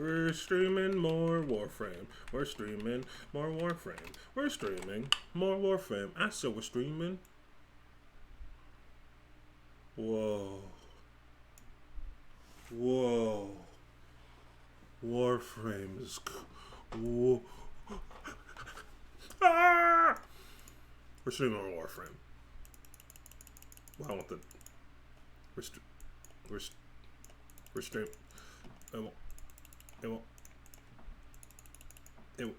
We're streaming more Warframe. We're streaming more Warframe. We're streaming more Warframe. I said we're streaming. Whoa. Whoa. Warframe is... Whoa. Ah! We're streaming more Warframe. Well, I want the... We're streaming... It won't. It won't. It won't.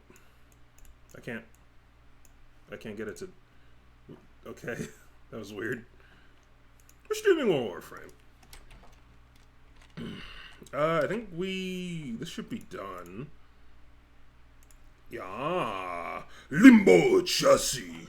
I can't get it to... Okay. That was weird. We're streaming more Warframe. I think this should be done. Yeah. Limbo chassis.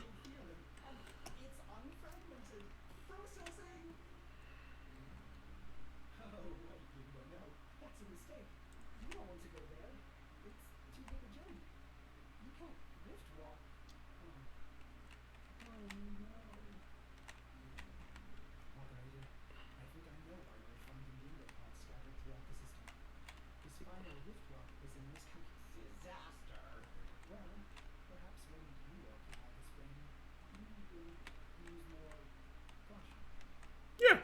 Yeah.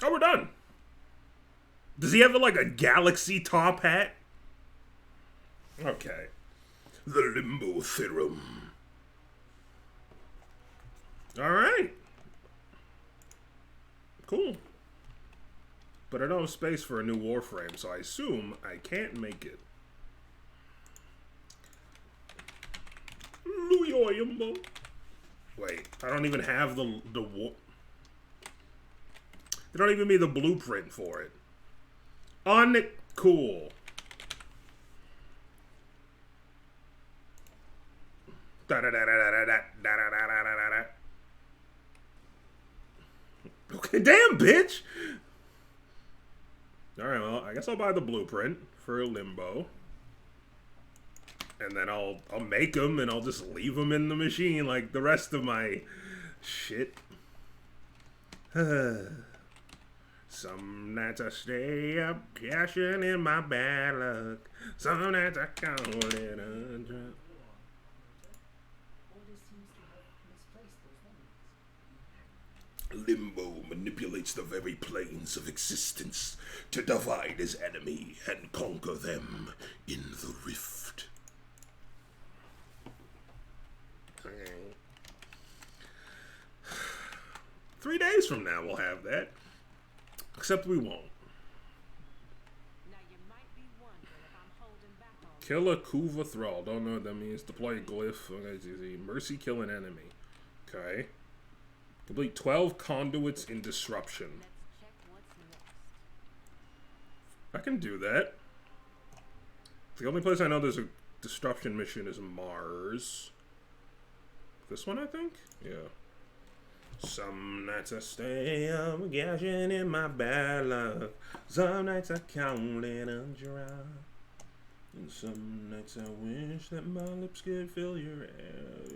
Oh, we're done. Does he have like a galaxy top hat? Okay. The Limbo Theorem. Alright. Cool. But I don't have space for a new Warframe, so I assume I can't make it. Wait, I don't even have the there don't even be the blueprint for it. Uncool. Okay, damn, bitch. All right, well, I guess I'll buy the blueprint for Limbo, and then I'll make them and I'll just leave them in the machine like the rest of my shit. Some nights I stay up, cashing in my bad luck. Some nights I call it a drop. Limbo manipulates the very planes of existence to divide his enemy and conquer them in the rift. Okay. 3 days from now we'll have that. Except we won't. Now you might be wondering if I'm holding back on Kill a Kuva Thrall. Don't know what that means. Deploy glyph. Okay, easy. Mercy kill an enemy. Okay. Complete 12 conduits in disruption. Let's check what's next. I can do that. The only place I know there's a disruption mission is Mars. This one, I think? Yeah. Some nights I stay up, gashing in my bad luck. Some nights I count it a drop. And some nights I wish that my lips could fill your air.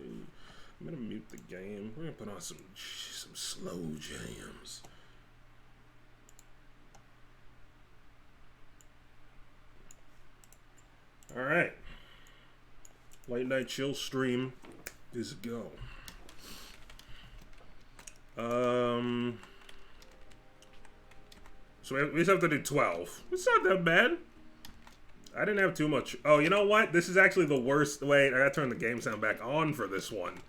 I'm gonna mute the game. We're gonna put on some slow jams. All right. Late night chill stream is a go. So we just have to do 12. It's not that bad. I didn't have too much. Oh, you know what? This is actually the worst. Wait, I gotta turn the game sound back on for this one.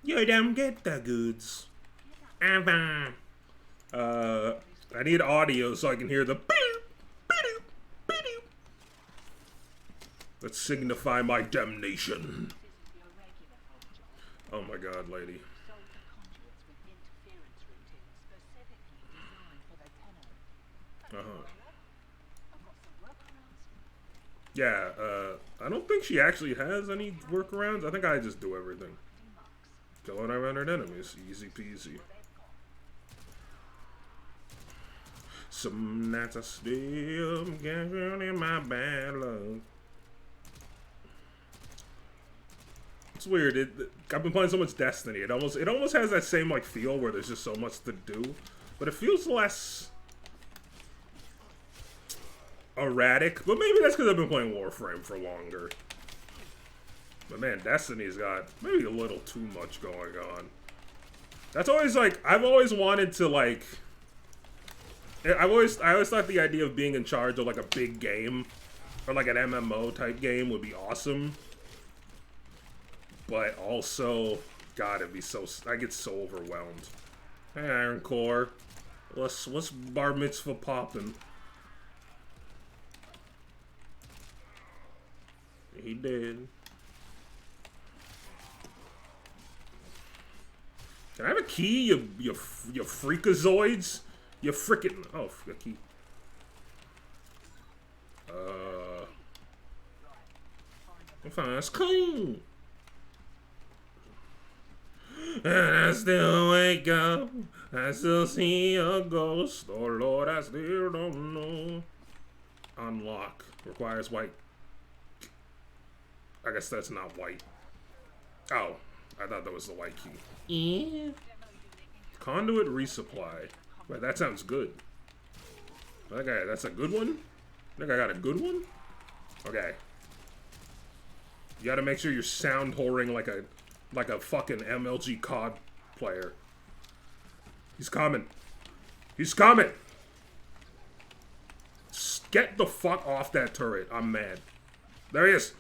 You don't get the goods. I need audio so I can hear the Let's signify my damnation. Oh my god, lady. Yeah, I don't think she actually has any workarounds. I think I just do everything. Killing 900 enemies, easy peasy. Some nights I still get in my bad luck. It's weird. I've been playing so much Destiny. It almost has that same like feel where there's just so much to do, but it feels less erratic. But maybe that's because I've been playing Warframe for longer. But man, Destiny's got maybe a little too much going on. That's always like I've always wanted to like. I always thought the idea of being in charge of like a big game or like an MMO type game would be awesome. But also, God, it'd be so I get so overwhelmed. Hey, Iron Core, what's bar mitzvah poppin'? He did. Can I have a key? You freakazoids. You frickin' oh, a key. I'm fine. That's cool. And I still wake up. I still see a ghost. Oh Lord, I still don't know. Unlock requires white. I guess that's not white. Oh, I thought that was the white key. Yeah. Conduit resupply. Wait, that sounds good. Okay, that's a good one? I think I got a good one? Okay. You gotta make sure you're sound whoring like a fucking MLG COD player. He's coming. He's coming! Get the fuck off that turret. I'm mad. There he is.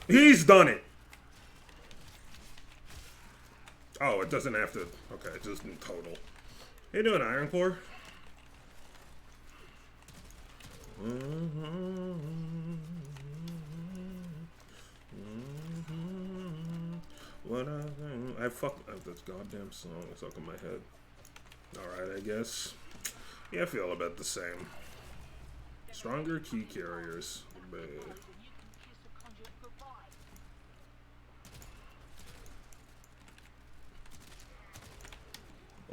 He's done it. Oh, it doesn't have to. Okay, it just in total. How you doing, Iron Core? What I fuck this goddamn song stuck in my head. Alright, I guess. Yeah, I feel about the same. Stronger key carriers. But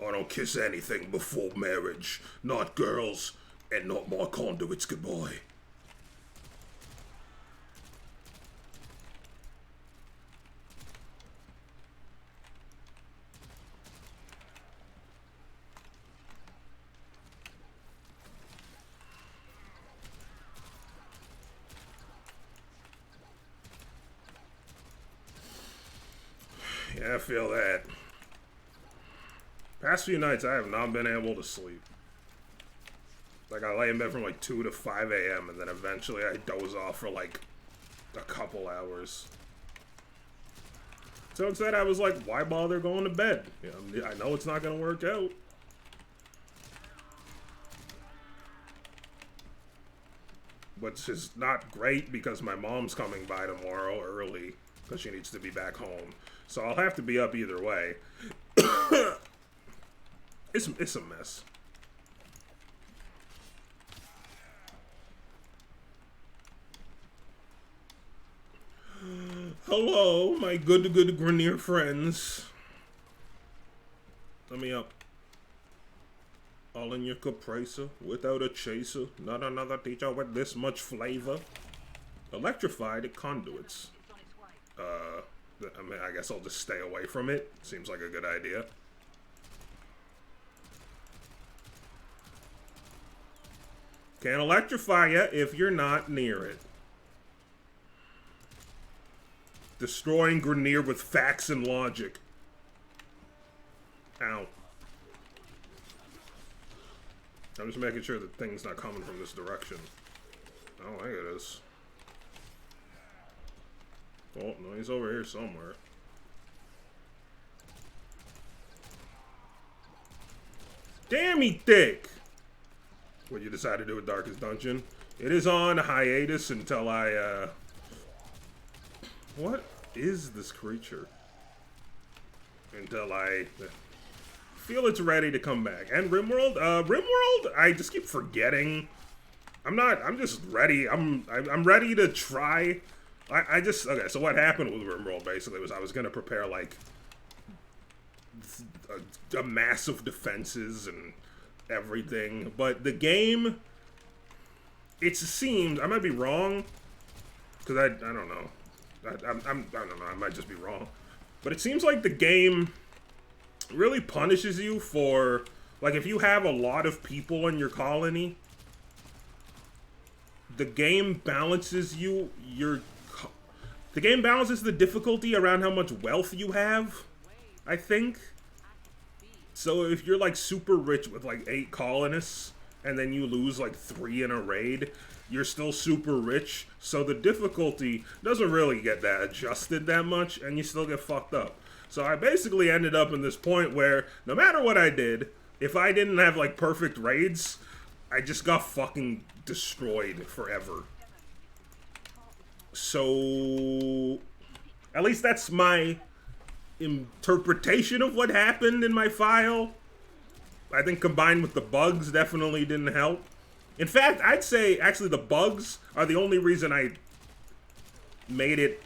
I don't kiss anything before marriage. Not girls, and not my conduits. Goodbye. Yeah, I feel that. Past few nights, I have not been able to sleep. Like, I lay in bed from like 2 to 5 a.m. and then eventually I doze off for like a couple hours. So instead I was like, why bother going to bed? You know, I know it's not going to work out. Which is not great because my mom's coming by tomorrow early because she needs to be back home. So I'll have to be up either way. It's a mess. Hello, my good Grenier friends. Let me up. All in your capresa, without a chaser. Not another teacher with this much flavor. Electrified conduits. I mean, I guess I'll just stay away from it. Seems like a good idea. Can't electrify you if you're not near it. Destroying Grenier with facts and logic. Ow. I'm just making sure that thing's not coming from this direction. Oh, I think it is. Oh, no, he's over here somewhere. Damn, he thick! What you decide to do with Darkest Dungeon? It is on hiatus until I, What is this creature? Until I feel it's ready to come back. And RimWorld? RimWorld? I just keep forgetting. I'm just ready. I'm ready to try. Okay, so what happened with RimWorld basically was I was gonna prepare like a massive defenses and everything. But the game, it seems, I might be wrong, because I don't know. I don't know, I might just be wrong. But it seems like the game really punishes you for, like, if you have a lot of people in your colony, the game balances the game balances the difficulty around how much wealth you have, I think. So if you're, like, super rich with, like, 8 colonists, and then you lose, like, 3 in a raid, you're still super rich, so the difficulty doesn't really get that adjusted that much, and you still get fucked up. So I basically ended up in this point where, no matter what I did, if I didn't have, like, perfect raids, I just got fucking destroyed forever. So, at least that's my interpretation of what happened in my file. I think combined with the bugs definitely didn't help. In fact, I'd say actually the bugs are the only reason I made it.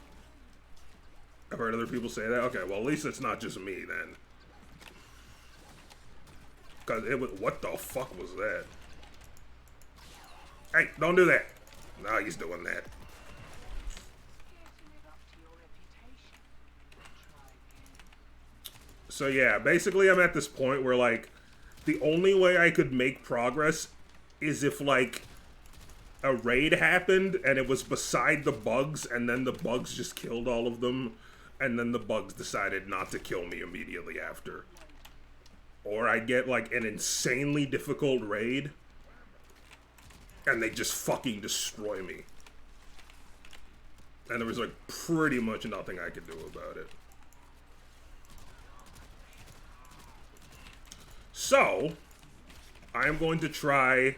I've heard other people say that. Okay, well, at least it's not just me then. Because it was, what the fuck was that? Hey, don't do that. No, he's doing that. So yeah, basically I'm at this point where, like, the only way I could make progress is if, like, a raid happened and it was beside the bugs and then the bugs just killed all of them and then the bugs decided not to kill me immediately after. Or I get, like, an insanely difficult raid and they just fucking destroy me. And there was, like, pretty much nothing I could do about it. So, I am going to try...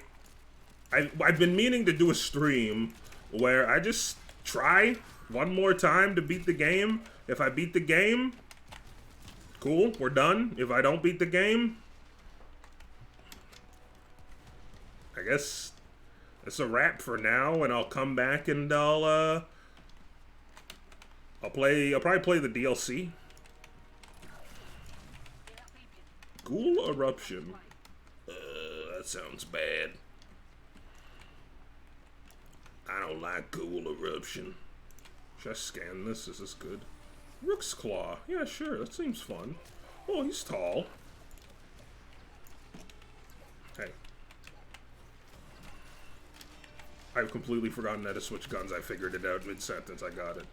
I've been meaning to do a stream where I just try one more time to beat the game. If I beat the game, cool, we're done. If I don't beat the game, I guess it's a wrap for now, and I'll come back and I'll probably play the DLC. Ghoul Eruption. That sounds bad. I don't like Ghoul Eruption. Should I scan this? Is this good? Rook's Claw. Yeah, sure. That seems fun. Oh, he's tall. Hey. I've completely forgotten how to switch guns. I figured it out mid-sentence. I got it.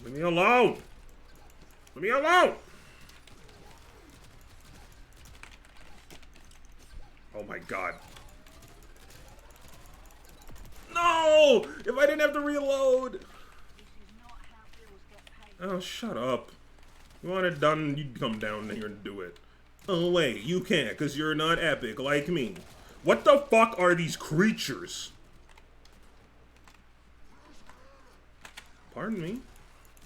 Leave me alone! Leave me alone! Oh my god. No! If I didn't have to reload! Oh, shut up. You want it done, you'd come down here and do it. Oh wait, you can't, because you're not epic like me. What the fuck are these creatures? Pardon me?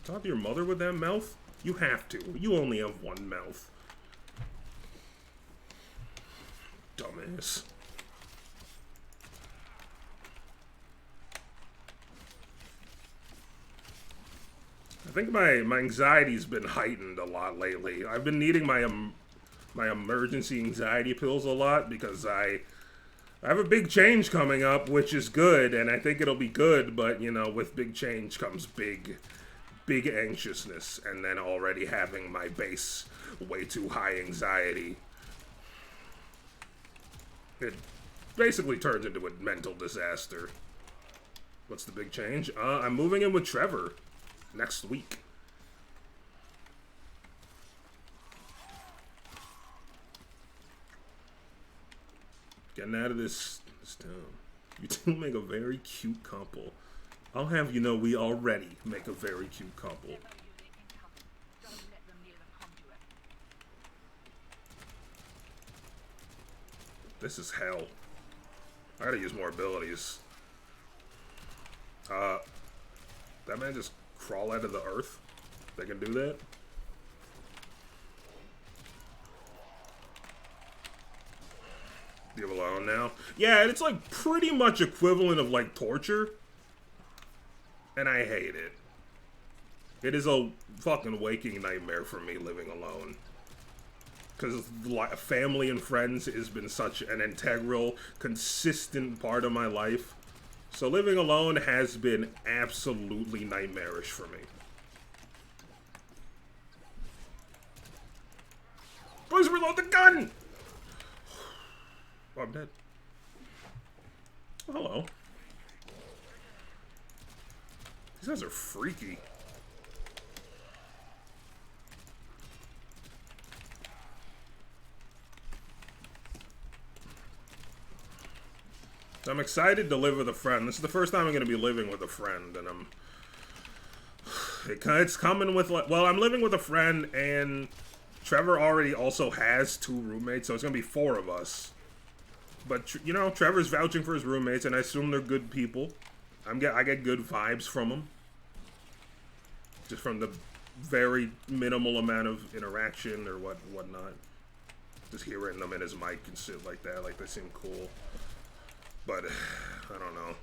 Talk to your mother with that mouth? You have to. You only have one mouth. Dumbass. I think my anxiety's been heightened a lot lately. I've been needing my my emergency anxiety pills a lot because I have a big change coming up, which is good, and I think it'll be good, but, you know, with big change comes big anxiousness, and then already having my base way too high anxiety. It basically turns into a mental disaster. What's the big change? I'm moving in with Trevor next week. Getting out of this town. You two make a very cute couple. I'll have you know we already make a very cute couple. This is hell. I gotta use more abilities. That man just crawl out of the earth? They can do that? Leave alone now? Yeah, it's like pretty much equivalent of like torture. And I hate it. It is a fucking waking nightmare for me living alone. Because family and friends has been such an integral, consistent part of my life. So living alone has been absolutely nightmarish for me. Boys, reload the gun! Oh, I'm dead. Oh, hello. These guys are freaky. I'm excited to live with a friend. This is the first time I'm going to be living with a friend, and it's coming with, well, I'm living with a friend, and Trevor already also has 2 roommates, so it's going to be 4 of us. But, you know, Trevor's vouching for his roommates, and I assume they're good people. I get good vibes from them. Just from the very minimal amount of interaction or whatnot. Just hearing them in his mic and shit like that, like they seem cool. But, I don't know.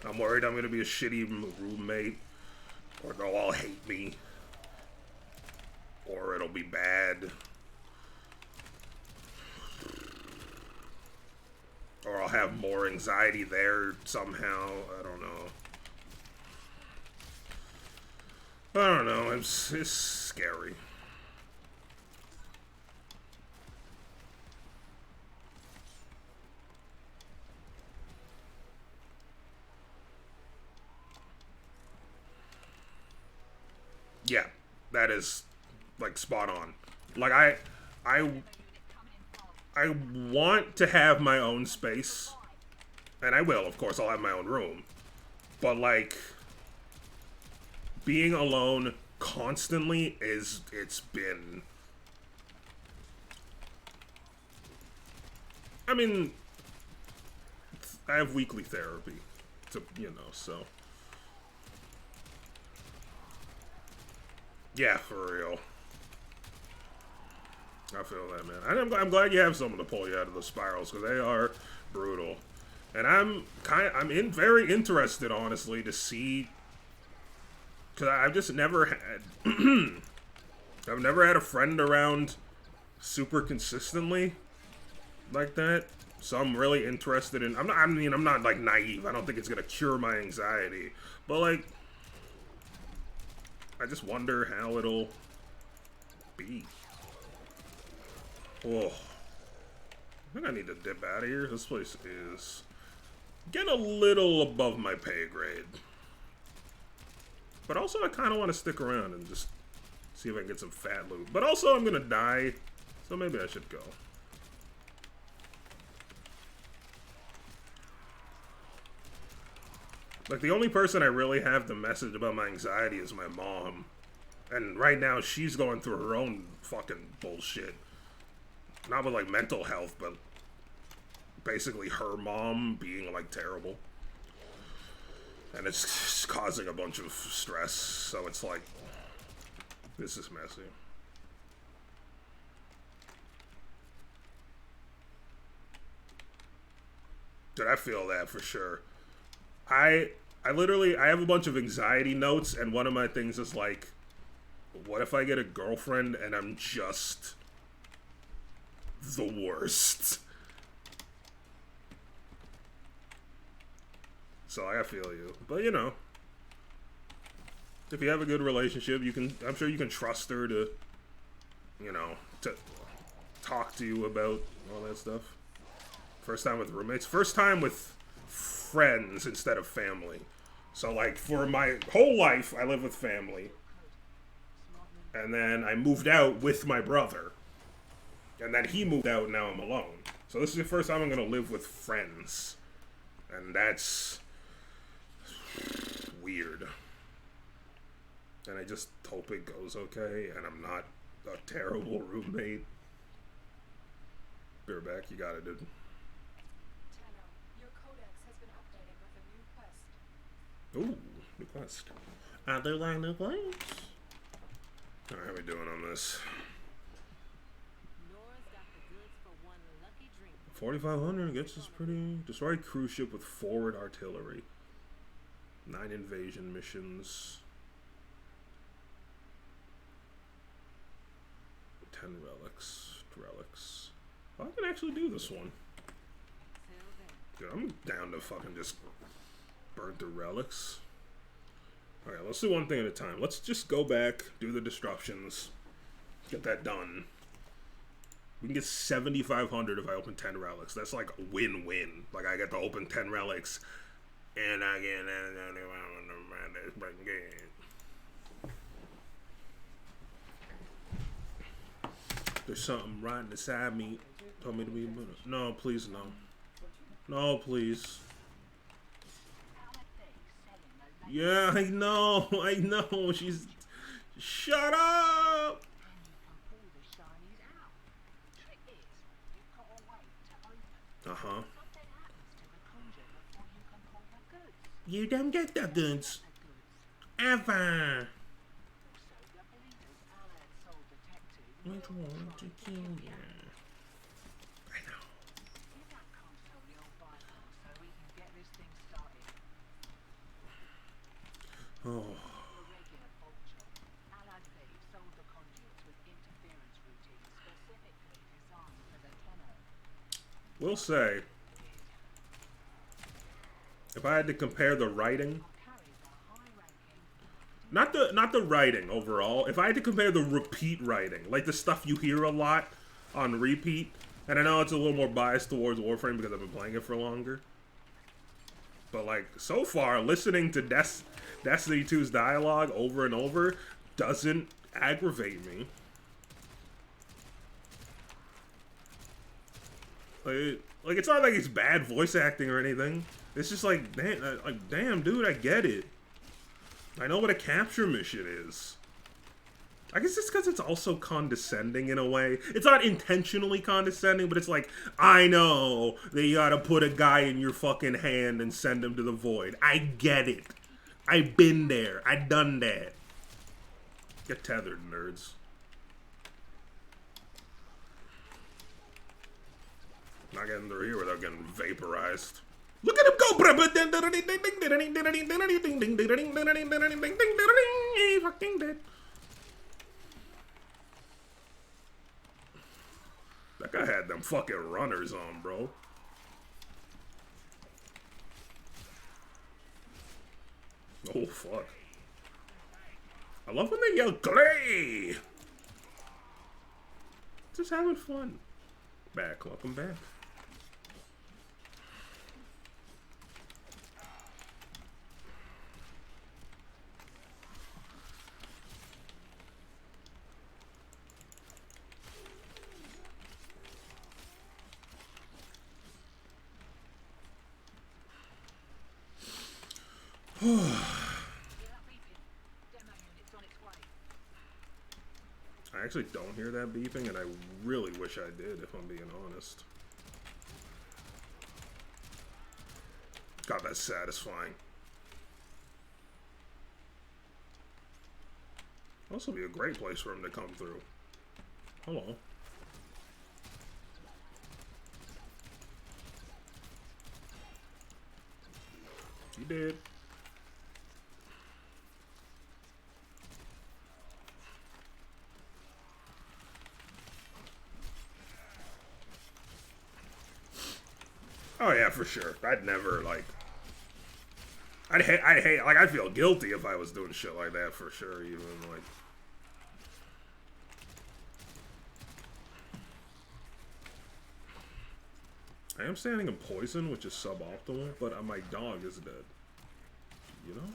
I'm worried I'm going to be a shitty roommate. Or they'll all hate me. Or it'll be bad. Or I'll have more anxiety there somehow. I don't know. It's scary. Yeah, that is, like, spot on. Like, I want to have my own space. And I will, of course, I'll have my own room. But, like, being alone constantly it's been... I mean, I have weekly therapy, you know, so... Yeah, for real. I feel that, man. I'm glad you have someone to pull you out of the spirals, because they are brutal. And I'm very interested, honestly, to see, because I've just never had, I've never had a friend around super consistently like that. So I'm really interested in. I'm not like naive. I don't think it's gonna cure my anxiety, but like, I just wonder how it'll be. Oh, I think I need to dip out of here. This place is getting a little above my pay grade. But also, I kind of want to stick around and just see if I can get some fat loot. But also, I'm going to die, so maybe I should go. Like, the only person I really have to message about my anxiety is my mom. And right now, she's going through her own fucking bullshit. Not with, like, mental health, but basically her mom being, like, terrible. And it's just causing a bunch of stress, so it's like, this is messy. Dude, I feel that for sure. I literally, I have a bunch of anxiety notes, and one of my things is like, what if I get a girlfriend and I'm just the worst? So I feel you. But you know, if you have a good relationship, you can, I'm sure you can trust her to, you know, to talk to you about all that stuff. First time with roommates. First time with friends instead of family. So like for my whole life, I live with family. And then I moved out with my brother. And then he moved out and now I'm alone. So this is the first time I'm going to live with friends. And that's weird. And I just hope it goes okay and I'm not a terrible roommate. Beer back, you got it, dude. Ooh, new quest. I do like new quests. Alright, how we doing on this? 4,500 gets us pretty. Destroy cruise ship with forward artillery. 9 invasion missions. 10 relics. Relics. Oh, I can actually do this one. Dude, I'm down to fucking just burn through relics. Alright, let's do one thing at a time. Let's just go back, do the disruptions, get that done. We can get 7,500 if I open 10 relics. That's like a win-win. Like, I get to open 10 relics, and I get there's something right inside me. Told me to be better. No, please, no. No, please. Yeah, I know. She's... Shut up! Uh-huh. You don't get the goods. Ever. Which one to kill you? I know. Oh. We'll say, if I had to compare the writing, not the writing overall, if I had to compare the repeat writing, like the stuff you hear a lot on repeat, and I know it's a little more biased towards Warframe because I've been playing it for longer, but like, so far, listening to Destiny 2's dialogue over and over doesn't aggravate me. Like, it's not like it's bad voice acting or anything. It's just like, damn, dude, I get it. I know what a capture mission is. I guess it's because it's also condescending in a way. It's not intentionally condescending, but it's like, I know that you gotta put a guy in your fucking hand and send him to the void. I get it. I've been there. I done that. Get tethered, nerds. Not getting through here without getting vaporized. Look at him go! Fucking dead. That guy had them fucking runners on, bro. Oh, fuck. I love when they yell, Clay! Just having fun. Back, welcome back. I actually don't hear that beeping, and I really wish I did, if I'm being honest. God, that's satisfying. Also be a great place for him to come through. Hello. He did. Oh yeah, for sure. I'd never, like... I'd hate, like, I'd feel guilty if I was doing shit like that, for sure, even, like... I am standing in poison, which is suboptimal, but my dog is dead. You know?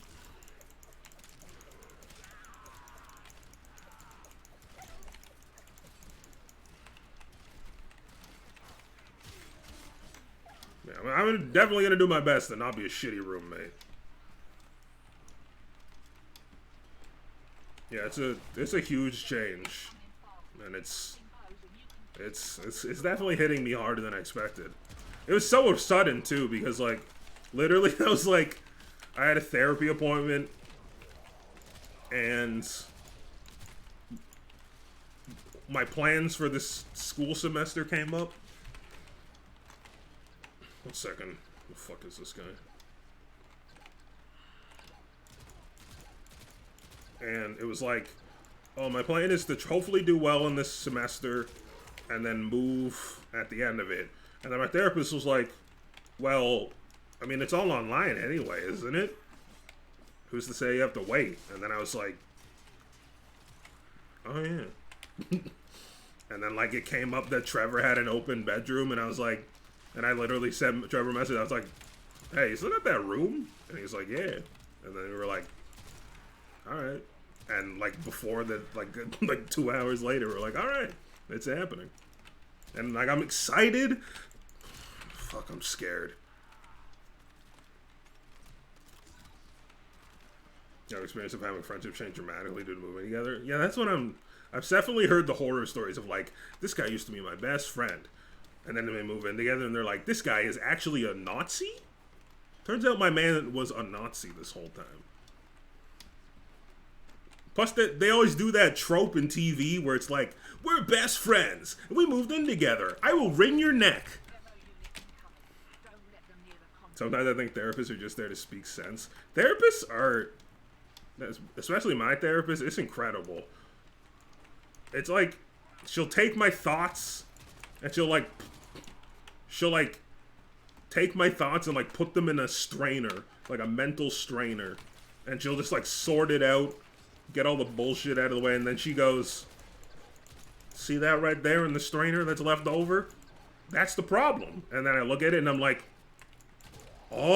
Yeah, I mean, I'm definitely gonna do my best to not be a shitty roommate. Yeah, it's a huge change, and it's definitely hitting me harder than I expected. It was so sudden too, because like literally I was like, I had a therapy appointment, and my plans for this school semester came up. 1 second. Who the fuck is this guy? And it was like, oh, my plan is to hopefully do well in this semester and then move at the end of it. And then my therapist was like, well, I mean, it's all online anyway, isn't it? Who's to say you have to wait? And then I was like, oh, yeah. And then, like, it came up that Trevor had an open bedroom, and I was like, and I literally sent Trevor a message. I was like, hey, you still got that room? And he's like, yeah. And then we were like, all right. And, like, before the, like 2 hours later, we're like, all right, it's happening. And, like, I'm excited. Fuck, I'm scared. Your experience of having friendship change dramatically due to moving together. Yeah, that's what I've definitely heard the horror stories of, like, this guy used to be my best friend. And then they move in together and they're like, this guy is actually a Nazi? Turns out my man was a Nazi this whole time. Plus, they always do that trope in TV where it's like, we're best friends, and we moved in together. I will wring your neck. Sometimes I think therapists are just there to speak sense. Therapists are, especially my therapist, it's incredible. It's like, she'll take my thoughts, and she'll take my thoughts and, like, put them in a strainer, like a mental strainer, and she'll just, like, sort it out, get all the bullshit out of the way, and then she goes, see that right there in the strainer that's left over? That's the problem. And then I look at it and I'm like, oh!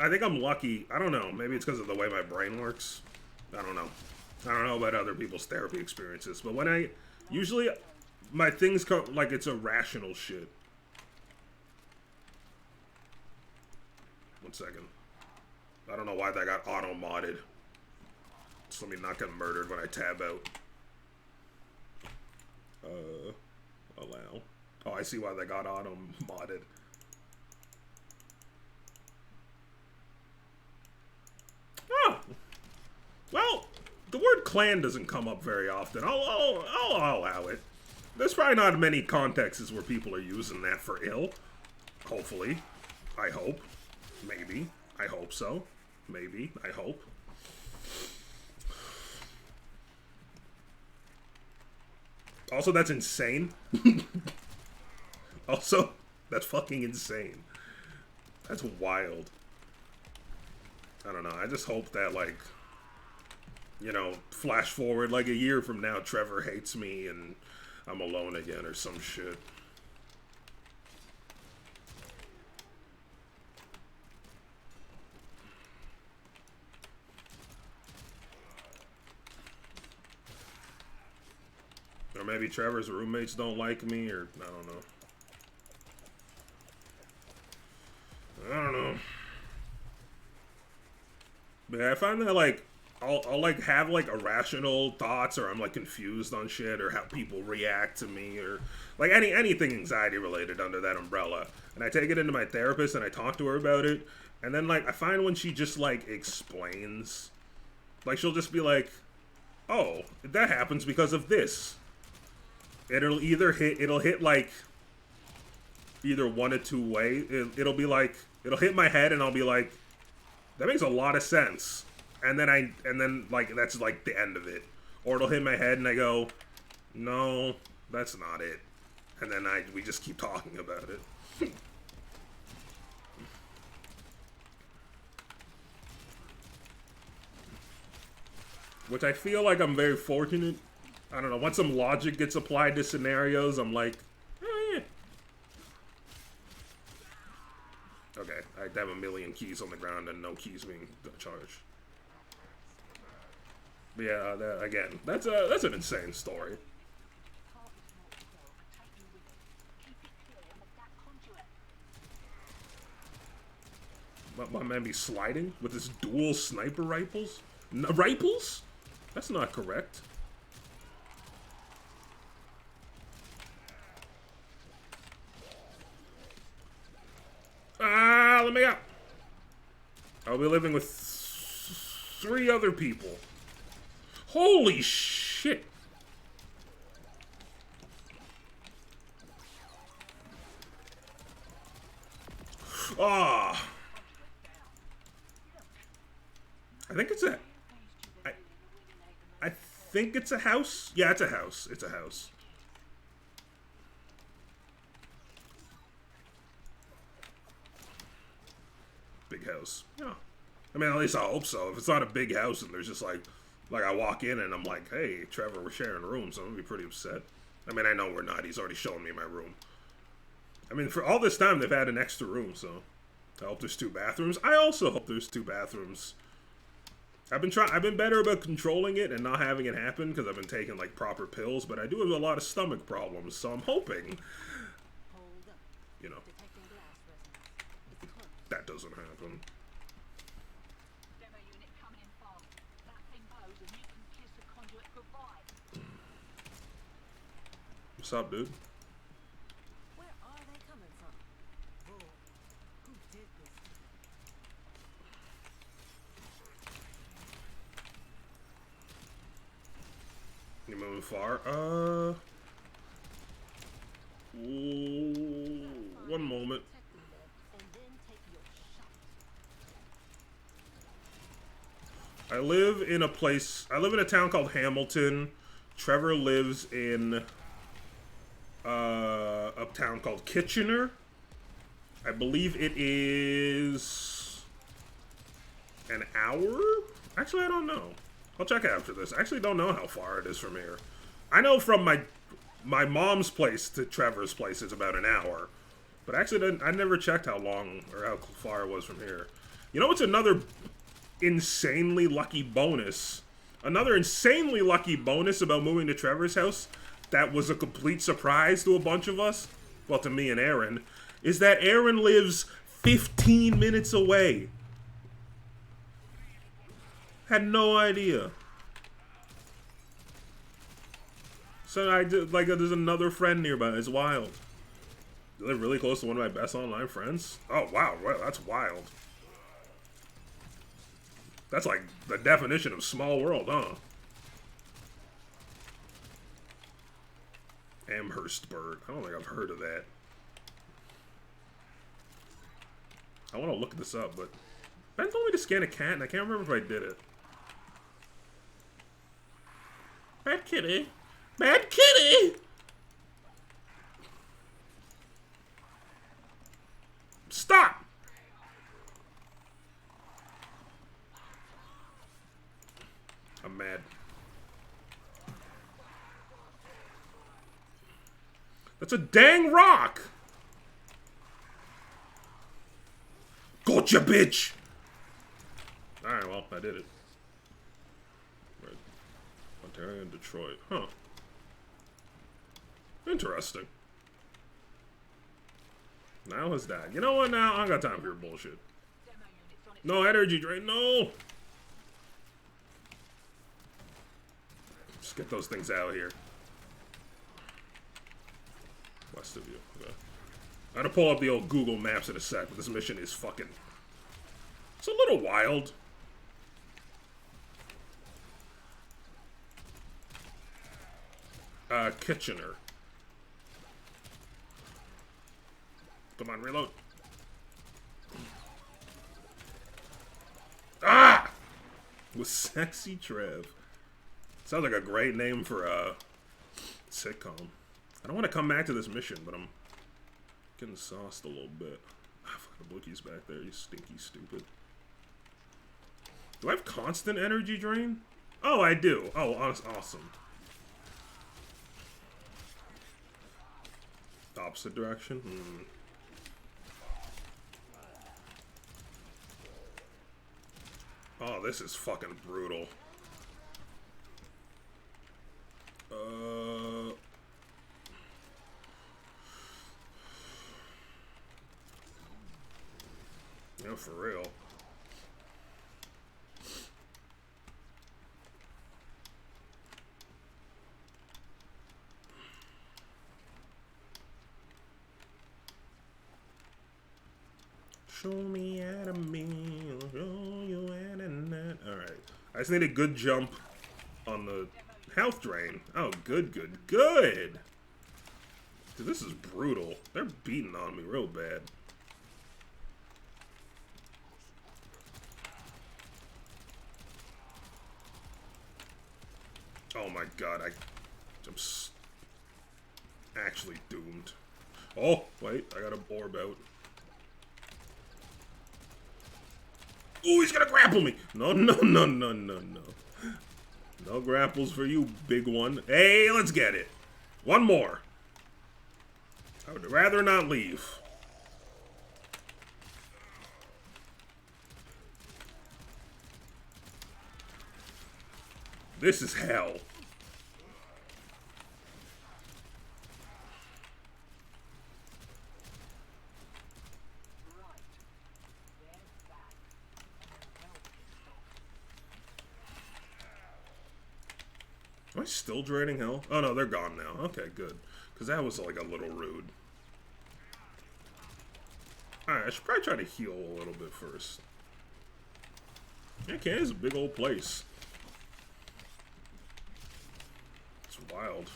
I think I'm lucky. I don't know. Maybe it's because of the way my brain works. I don't know. I don't know about other people's therapy experiences, but when usually my things come, like, it's irrational shit. 1 second. I don't know why that got auto-modded. Just let me not get murdered when I tab out. Allow. Oh, I see why they got auto-modded. Oh! Well, the word clan doesn't come up very often. I'll allow it. There's probably not many contexts where people are using that for ill. Hopefully. I hope. Maybe. I hope so. Maybe. I hope. Also, that's insane. Also, that's fucking insane. That's wild. I don't know. I just hope that, like, you know, flash forward like a year from now, Trevor hates me and I'm alone again or some shit. Or maybe Trevor's roommates don't like me, or I don't know. I don't know. But I find that, like, I'll like have like irrational thoughts, or I'm like confused on shit, or how people react to me, or like anything anxiety related under that umbrella. And I take it into my therapist and I talk to her about it. And then, like, I find when she just like explains, like, she'll just be like, oh, that happens because of this. It'll hit like either one of two ways. It'll be like, it'll hit my head and I'll be like, that makes a lot of sense. And then like, that's like the end of it. Or it'll hit my head and I go, no, that's not it. And then we just keep talking about it. Which I feel like I'm very fortunate. I don't know, once some logic gets applied to scenarios, I'm like, eh. Okay, I have 1,000,000 keys on the ground and no keys being charged. But yeah, again, that's an insane story. My man be sliding with his dual sniper rifles? Rifles? That's not correct. Let me out. I'll be living with 3 other people. Holy shit. Ah, I think it's a. I, I think it's a house. Yeah, it's a house. It's a house. Big house. Yeah. I mean, at least I hope so. If it's not a big house and there's just like I walk in and I'm like, hey, Trevor, we're sharing rooms, I'm gonna be pretty upset. I mean, I know we're not. He's already shown me my room. I mean, for all this time, they've had an extra room, so I hope there's 2 bathrooms. I also hope there's 2 bathrooms. I've been better about controlling it and not having it happen because I've been taking like proper pills, but I do have a lot of stomach problems, so I'm hoping, you know, that doesn't happen. What's up, dude? Where are they coming from? Bull. Who did this? You moving far? One moment. I live in a town called Hamilton. Trevor lives in a town called Kitchener. I believe it is an hour? Actually, I don't know. I'll check after this. I actually don't know how far it is from here. I know from my mom's place to Trevor's place is about an hour. But actually, I never checked how long or how far it was from here. You know what's another insanely lucky bonus? Another insanely lucky bonus about moving to Trevor's house that was a complete surprise to a bunch of us, well, to me and Aaron, is that Aaron lives 15 minutes away. Had no idea. So I did, like, there's another friend nearby. It's wild. You live really close to one of my best online friends? Oh, wow, that's wild. That's like the definition of small world, huh? Amherstburg. I don't think I've heard of that. I want to look this up, but Ben told me to scan a cat, and I can't remember if I did it. Bad kitty. Bad kitty! Stop! I'm mad. That's a dang rock! Gotcha, bitch! Alright, well, I did it. Right. Ontario and Detroit. Huh. Interesting. Now has died. You know what now? I don't got time for your bullshit. No energy drain, no! Just get those things out of here. West of you. Okay. I'm gonna pull up the old Google Maps in a sec, but this mission is fucking... It's a little wild. Kitchener. Come on, reload. Ah! With Sexy Trev. Sounds like a great name for a sitcom. I don't want to come back to this mission, but I'm getting sauced a little bit. Ah, fuck, the bookie's back there, you stinky stupid. Do I have constant energy drain? Oh, I do. Oh, awesome. Opposite direction? Oh, this is fucking brutal. Yeah, for real. Show me how to meal, show you how to nut. Alright. I just need a good jump on the health drain. Oh, good, good, good! Dude, this is brutal. They're beating on me real bad. Oh my god, I'm actually doomed. Oh, wait, I got a orb out. Ooh, he's gonna grapple me! No, no, no, no, no, no. No grapples for you, big one. Hey, let's get it. One more. I would rather not leave. This is hell. Am I still draining hell? Oh no, they're gone now. Okay, good. Because that was like a little rude. Alright, I should probably try to heal a little bit first. Yeah, Canada's a big old place. It's wild.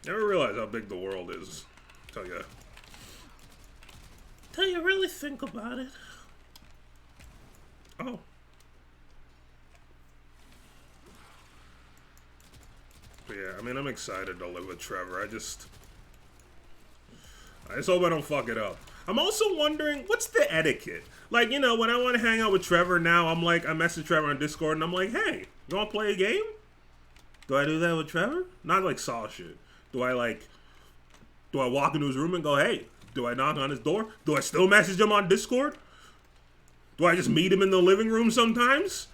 Never realized how big the world is. Till you really think about it. Oh. But yeah, I mean, I'm excited to live with Trevor. I just hope I don't fuck it up. I'm also wondering, what's the etiquette? Like, you know, when I want to hang out with Trevor now, I'm like, I message Trevor on Discord, and I'm like, hey, you want to play a game? Do I do that with Trevor? Not like Saw shit. Do I walk into his room and go, hey? Do I knock on his door? Do I still message him on Discord? Do I just meet him in the living room sometimes?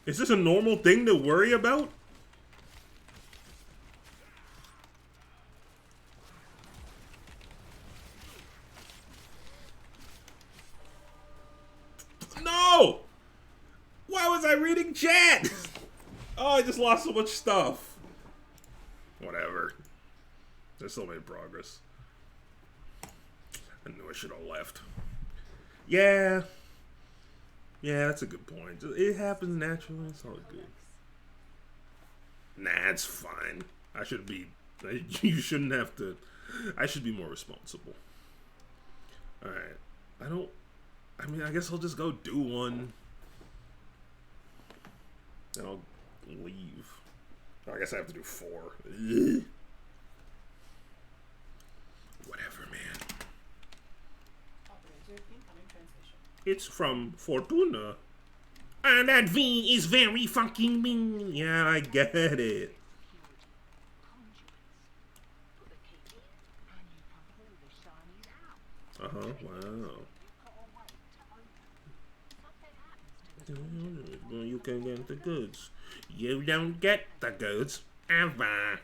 Is this a normal thing to worry about? No! Why was I reading chat? Oh, I just lost so much stuff. Whatever. I still made progress. I knew I should have left. Yeah. Yeah, that's a good point. It happens naturally. It's all good. Nah, it's fine. I should be... You shouldn't have to... I should be more responsible. Alright. I mean, I guess I'll just go do one. And I'll leave. Oh, I guess I have to do 4. Ugh. Whatever, man. It's from Fortuna. And that V is very fucking mean. Yeah, I get it. Uh-huh, wow. You can get the goods. You don't get the goods, ever.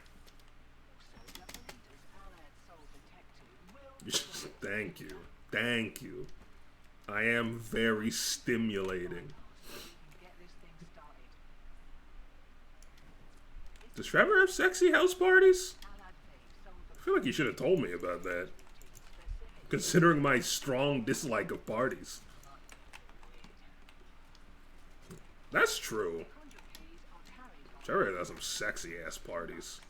Thank you. Thank you. I am very stimulating. Does Trevor have sexy house parties? I feel like you should have told me about that. Considering my strong dislike of parties. That's true. Trevor has some sexy ass parties.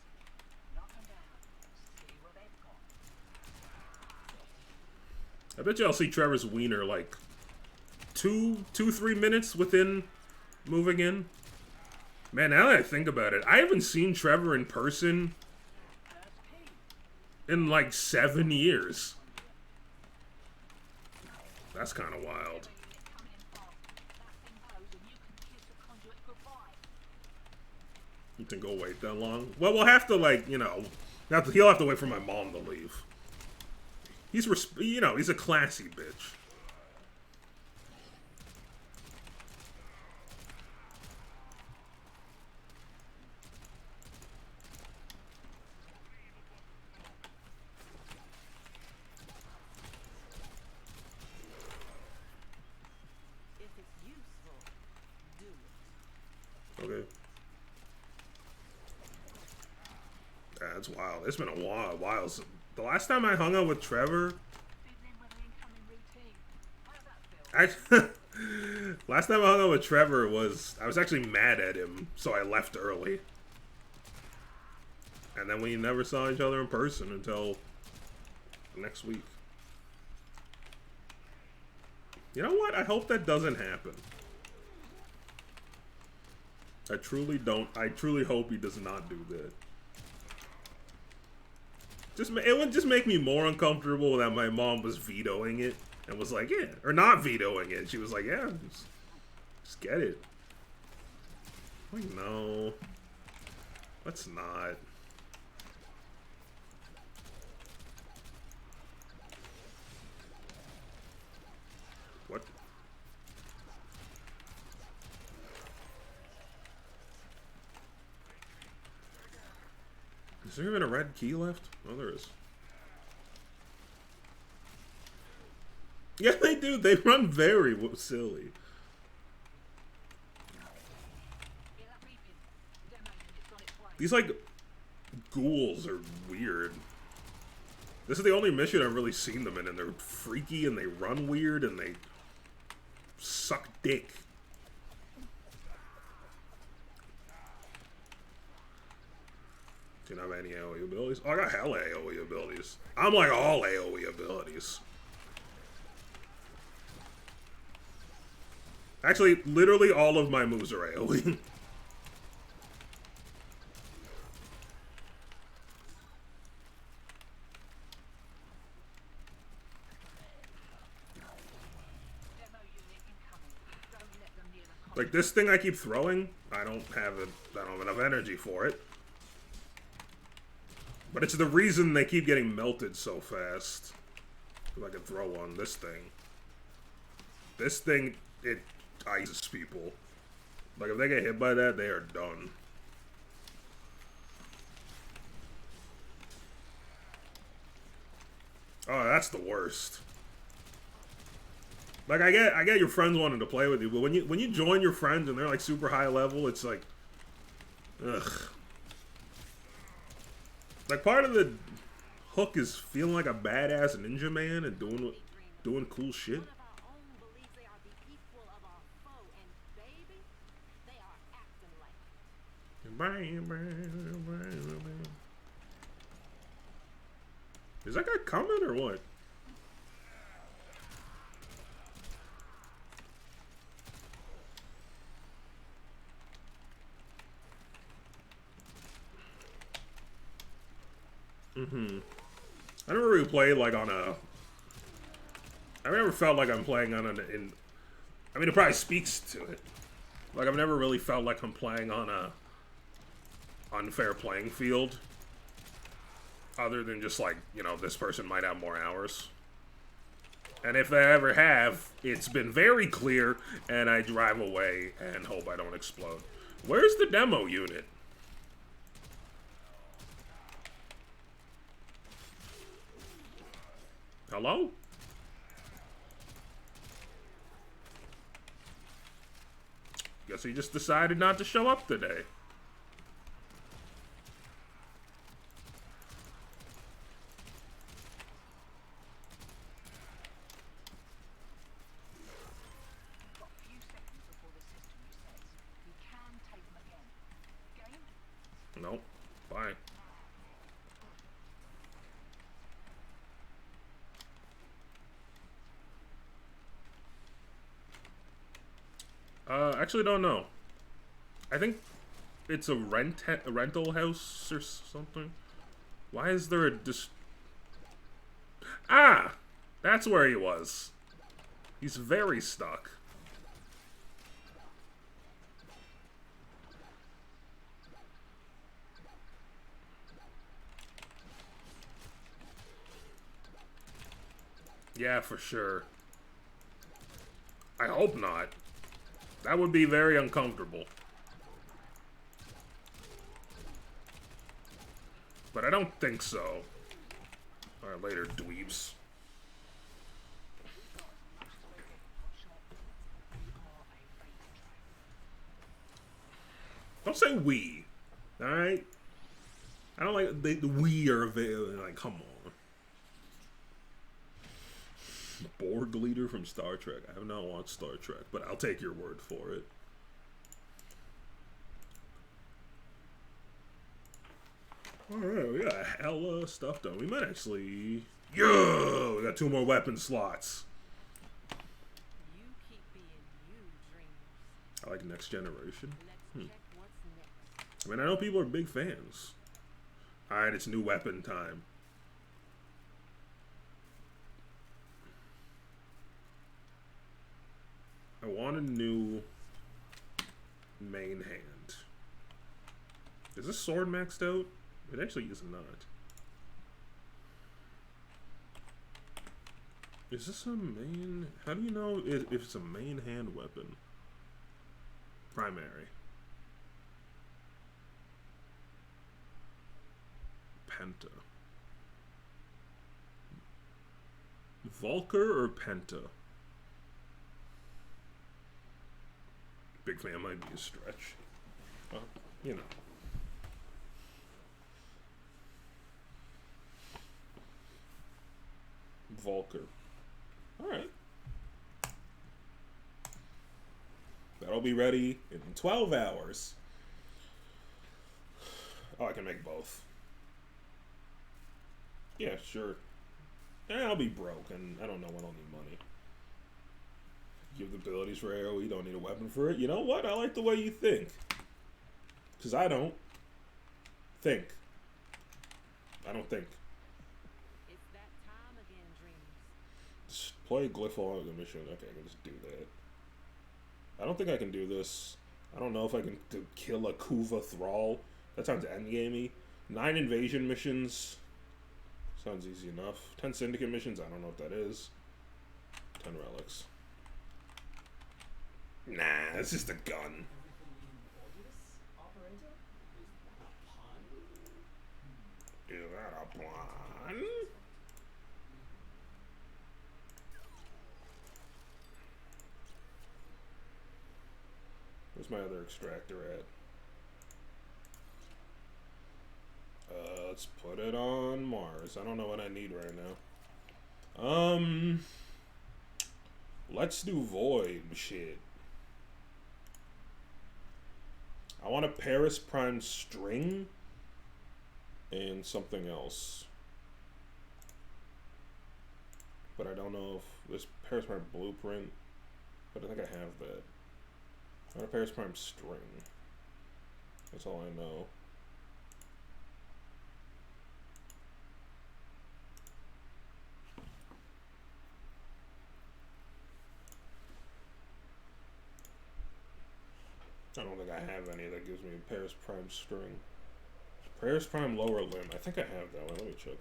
I bet you I'll see Trevor's wiener like 3 minutes within moving in. Man, now that I think about it, I haven't seen Trevor in person in like 7 years. That's kind of wild. You think he'll wait that long? Well, we'll have to, like, you know, he'll have to wait for my mom to leave. He's a classy bitch. If it's useful, do it. Okay. That's wild. It's been a while. The last time I hung out with Trevor, last time I hung out with Trevor was, I was actually mad at him, so I left early. And then we never saw each other in person until next week. You know what? I hope that doesn't happen. I truly don't. I truly hope he does not do that. It would just make me more uncomfortable that my mom was vetoing it and was like, yeah, or not vetoing it. She was like, yeah, just get it. Like, no, let's not. What? Is there even a red key left? Oh, there is. Yeah, they do. They run very silly. These, like, ghouls are weird. This is the only mission I've really seen them in, and they're freaky, and they run weird, and they suck dick. Do you have any AoE abilities? Oh, I got hella AoE abilities. I'm like all AoE abilities. Actually, literally all of my moves are AoE. Like, this thing I keep throwing, I don't have enough energy for it. But it's the reason they keep getting melted so fast. If I can throw one, this thing. This thing, it ices people. Like, if they get hit by that, they are done. Oh, that's the worst. Like, I get your friends wanting to play with you, but when you join your friends and they're like super high level, it's like, ugh. Like, part of the hook is feeling like a badass ninja man and doing cool shit. Is that guy coming or what? I never really played like on a. I've never felt like I'm playing on an. I mean, it probably speaks to it. Like, I've never really felt like I'm playing on a unfair playing field. Other than just like, you know, this person might have more hours. And if they ever have, it's been very clear, and I drive away and hope I don't explode. Where's the demo unit? Hello? Guess he just decided not to show up today. Nope. Bye. Actually don't know. I think it's a rental house or something. Why is there a Ah! That's where he was. He's very stuck. Yeah, for sure. I hope not. That would be very uncomfortable. But I don't think so. Alright, later, dweebs. Don't say we. Alright? I don't like the we are available. Like, come on. Borg leader from Star Trek. I have not watched Star Trek, but I'll take your word for it. Alright, we got hella stuff done. We might actually... Yo! We got 2 more weapon slots. You keep being you, dreamers. I like Next Generation. Let's check I mean, I know people are big fans. Alright, it's new weapon time. I want a new main hand. Is this sword maxed out? It actually is not. Is this a main... How do you know if it's a main hand weapon? Primary. Penta. Volker or Penta? Big fan might be a stretch. Well, you know. Volker. Alright. That'll be ready in 12 hours. Oh, I can make both. Yeah, sure. I'll be broke, and I don't know when I'll need money. Give the abilities for AoE, don't need a weapon for it. You know what? I like the way you think. Because I don't think. I don't think. It's that time again, dreams. Just play Glyph on the mission. Okay, I can just do that. I don't think I can do this. I don't know if I can kill a Kuva Thrall. That sounds endgamey. 9 invasion missions. Sounds easy enough. 10 syndicate missions. I don't know what that is. 10 relics. Nah, it's just a gun. Is that a plan? Where's my other extractor at? Let's put it on Mars. I don't know what I need right now. Let's do Void shit. I want a Paris Prime string and something else. But I don't know if this Paris Prime blueprint, but I think I have that. I want a Paris Prime string. That's all I know. I don't think I have any that gives me a Paris Prime string. Paris Prime lower limb. I think I have that one. Let me check.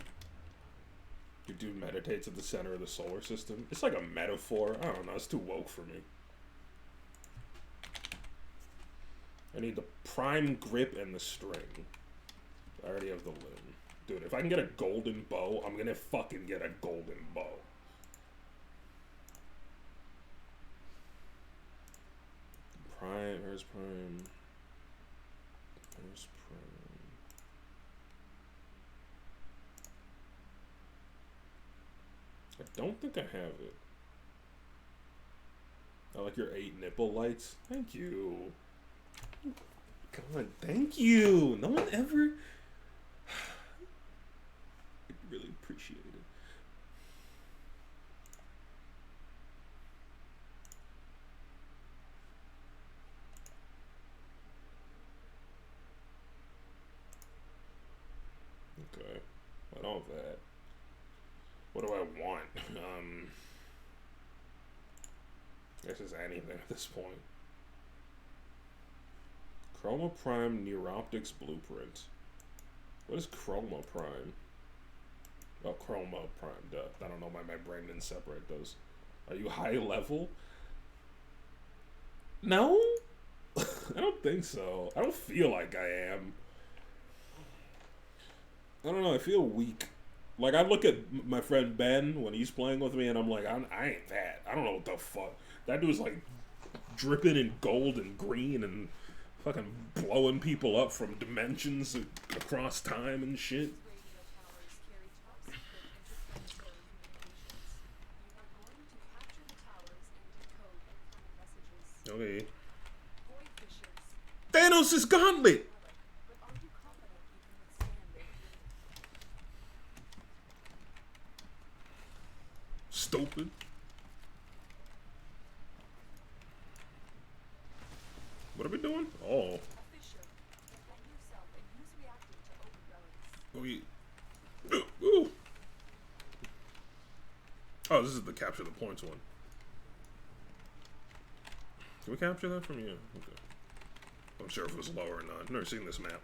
Your dude meditates at the center of the solar system. It's like a metaphor. I don't know. It's too woke for me. I need the prime grip and the string. I already have the limb. Dude, if I can get a golden bow, I'm gonna fucking get a golden bow. Prime, where's Prime? Where's Prime? I don't think I have it. I like your 8 nipple lights. Thank you. God, thank you. No one ever... I really appreciate it. Okay. I don't have that. What do I want? I guess it's anything at this point. Chroma Prime Neuroptics Blueprint. What is Chroma Prime? Oh, Chroma Prime. Duh. I don't know why my brain didn't separate those. Are you high level? No? I don't think so. I don't feel like I am. I don't know. I feel weak. Like, I look at my friend Ben when he's playing with me, and I'm like, I ain't that. I don't know what the fuck. That dude's like dripping in gold and green and fucking blowing people up from dimensions across time and shit. Okay. Thanos' gauntlet! Stupid. What are we doing? Oh. We. Ooh. Oh, this is the capture the points one. Can we capture that from you? Okay. I'm sure if it was lower or not. I've never seen this map.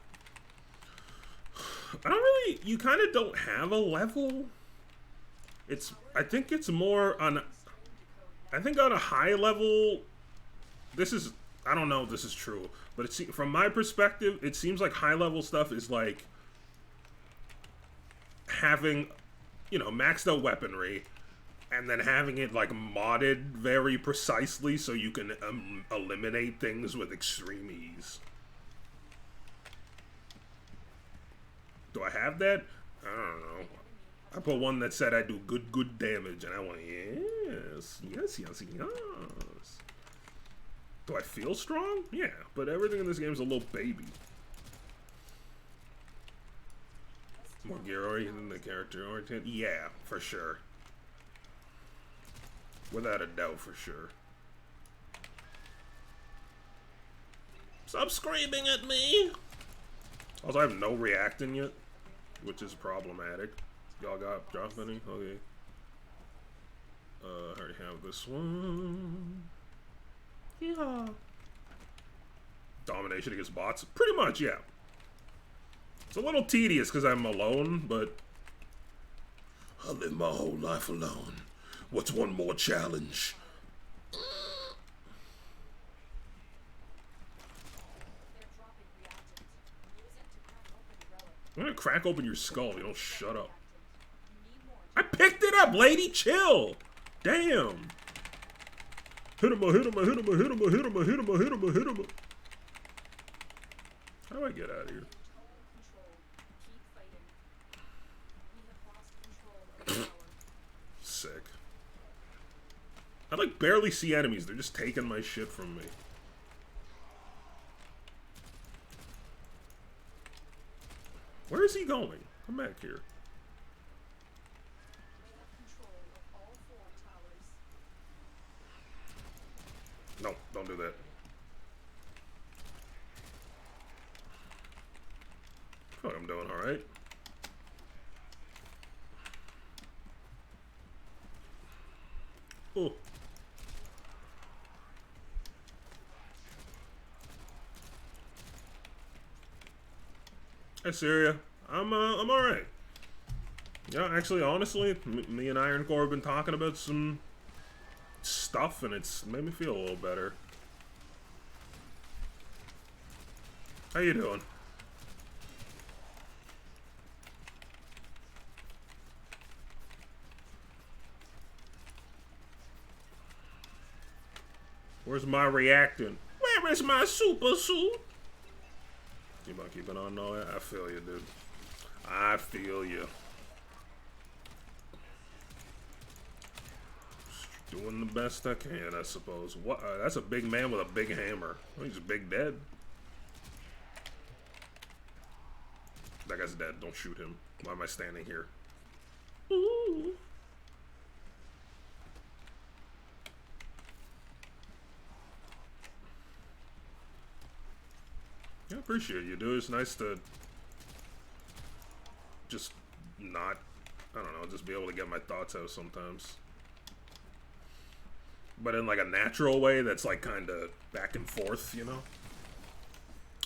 I don't really. You kind of don't have a level. It's. I think it's more on. I think on a high level. This is. I don't know if this is true, but it's from my perspective, it seems like high level stuff is like having, you know, maxed out weaponry, and then having it like modded very precisely so you can eliminate things with extreme ease. Do I have that? I don't know. I put one that said I do good damage, and I went, yes. Do I feel strong? Yeah, but everything in this game is a little baby. More gear oriented than the character oriented? Yeah, for sure. Without a doubt, for sure. Stop screaming at me! Also, I have no reacting yet, which is problematic. Y'all got drop any? Okay. I already have this one. Yeah. Domination against bots? Pretty much, yeah. It's a little tedious because I'm alone, but I live my whole life alone. What's one more challenge? I'm gonna crack open your skull. You don't shut up. I picked it up, lady. Chill. Damn. Hit him, hit him, hit him, hit him, hit him, hit him, hit him, hit him. How do I get out of here? Sick. I like barely see enemies. They're just taking my shit from me. Where is he going? Come back here. No, don't do that. I feel like I'm doing alright. Oh. Hey, Syria. I'm alright. Yeah, actually, honestly, me and Iron Core have been talking about some stuff, and it's made me feel a little better. How you doing? Where's my reactant? Where is my super suit? You might keep it on all that? I feel you, dude. I feel you. Just doing the best I can, I suppose. What? That's a big man with a big hammer. Oh, he's a big dead. That guy's dead. Don't shoot him. Why am I standing here? Ooh. Yeah, I appreciate you, dude. It's nice to just not, I don't know, just be able to get my thoughts out sometimes. But in like a natural way that's like kind of back and forth, you know?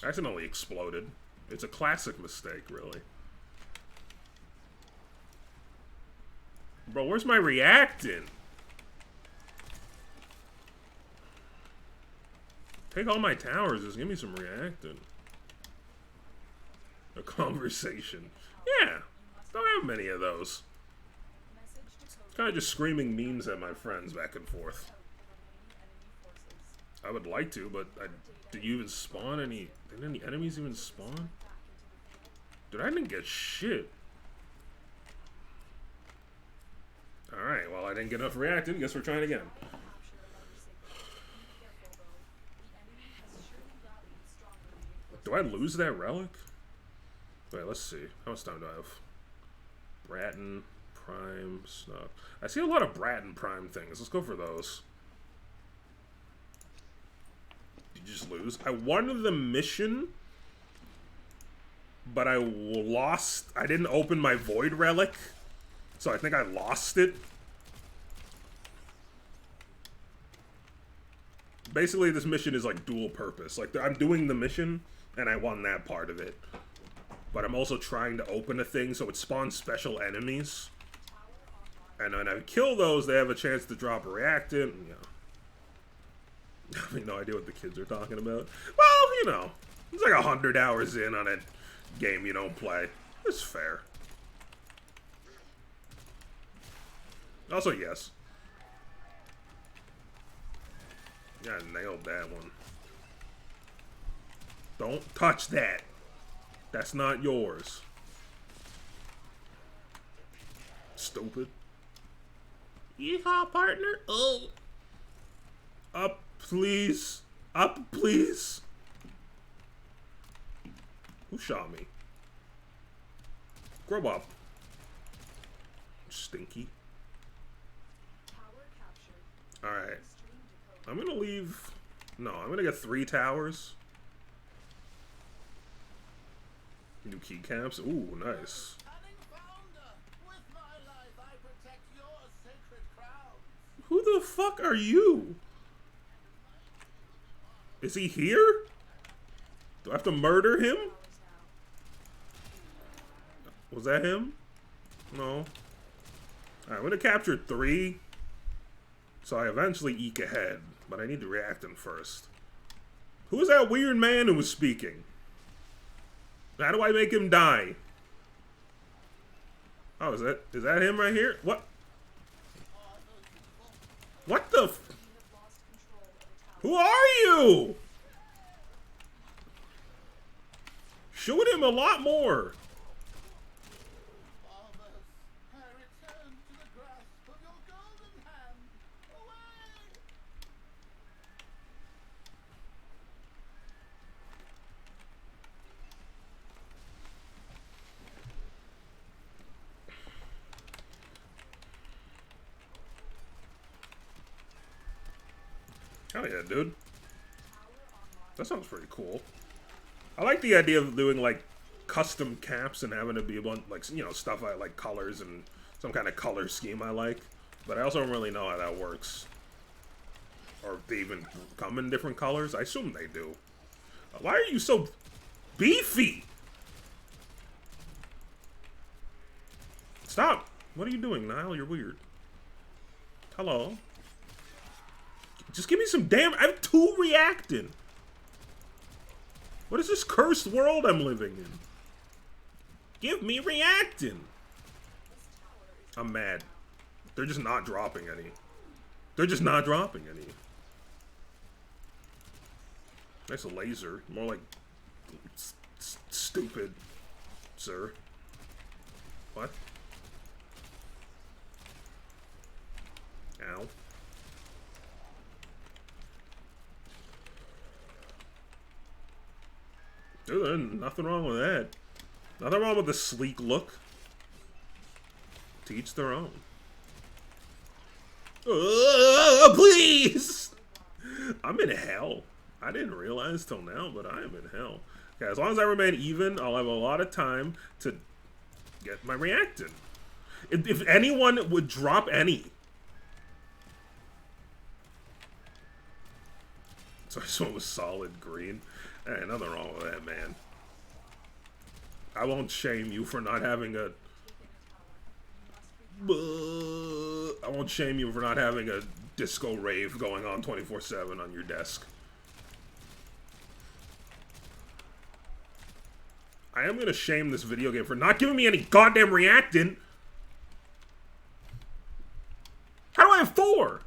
I accidentally exploded. It's a classic mistake, really. Bro, where's my reactant? Take all my towers, just give me some reactant. A conversation. Yeah, don't have many of those. Kind of just screaming memes at my friends back and forth. I would like to, but did you even spawn any? Did any enemies even spawn? Dude, I didn't get shit. Alright, well, I didn't get enough reactant. Guess we're trying again. Do I lose that relic? Wait, let's see. How much time do I have? Bratton, Prime, Snuff. I see a lot of Bratton Prime things. Let's go for those. Did you just lose? I wanted the mission, but I lost. I didn't open my void relic, so I think I lost it. Basically, this mission is like dual purpose. Like, I'm doing the mission, and I won that part of it. But I'm also trying to open a thing, so it spawns special enemies. And when I kill those, they have a chance to drop a reactant. Yeah. I have no idea what the kids are talking about. Well, you know, it's like 100 hours in on a game you don't play. It's fair. Also, yes. Yeah, I nailed that one. Don't touch that. That's not yours. Stupid. Yeehaw, partner. Oh. Up, please. Up, please. Who shot me? Grow up. Stinky. Alright. I'm gonna leave... No, I'm gonna get 3 towers. New keycaps. Ooh, nice. Who the fuck are you? Is he here? Do I have to murder him? Was that him? No. Alright, I'm gonna capture 3. So I eventually eke ahead. But I need to react him first. Who was that weird man who was speaking? How do I make him die? Oh, is that him right here? What? What the f- Who are you? Shoot him a lot more. Hell yeah, dude. That sounds pretty cool. I like the idea of doing, like, custom caps and having to be a bunch, like, you know, stuff I like, colors and some kind of color scheme I like. But I also don't really know how that works. Or if they even come in different colors. I assume they do. Why are you so beefy? Stop! What are you doing, Niall? You're weird. Hello? Just give me some damn... I have 2 reacting. What is this cursed world I'm living in? Give me reacting. I'm mad. They're just not dropping any. They're just not dropping any. Nice laser. More like... stupid, sir. What? Ow. Dude, there's nothing wrong with that. Nothing wrong with the sleek look. To each their own. Please! I'm in hell. I didn't realize till now, but I am in hell. Okay, as long as I remain even, I'll have a lot of time to get my reactant. If anyone would drop any. So this one was solid green. Hey, nothing wrong with that, man. I won't shame you for not having a... I won't shame you for not having a disco rave going on 24/7 on your desk. I am gonna shame this video game for not giving me any goddamn reactant. How do I have 4?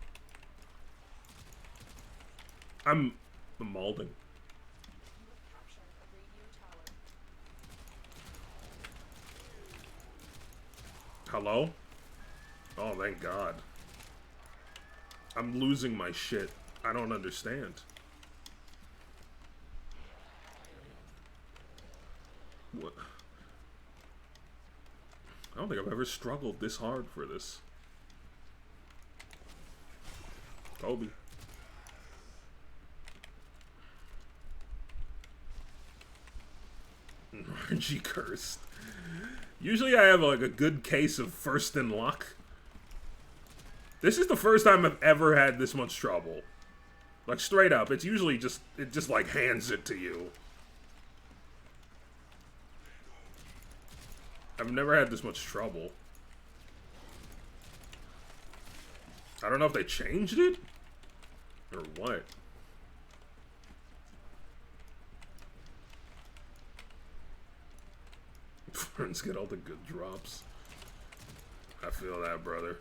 I'm malding. Hello? Oh, thank God. I'm losing my shit. I don't understand. What? I don't think I've ever struggled this hard for this. Kobe. RNG cursed. Usually I have like a good case of first in luck. This is the first time I've ever had this much trouble. Like straight up, it's usually just, it just like hands it to you. I've never had this much trouble. I don't know if they changed it or what. Friends get all the good drops. I feel that, brother.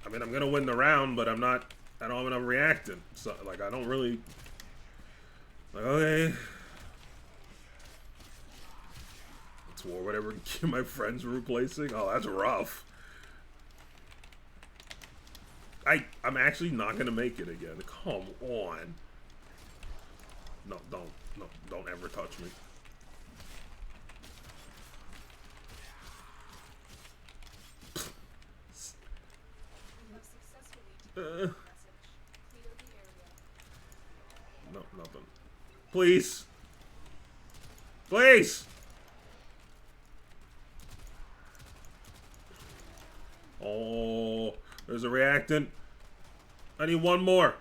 I mean, I'm gonna win the round, but I don't have enough reactant. So, like, I don't really... Like, okay. It's war, whatever my friends were replacing. Oh, that's rough. I'm actually not gonna make it again. Come on. No, don't ever touch me. No, nothing. Please. Please. Oh, there's a reactant. I need one more.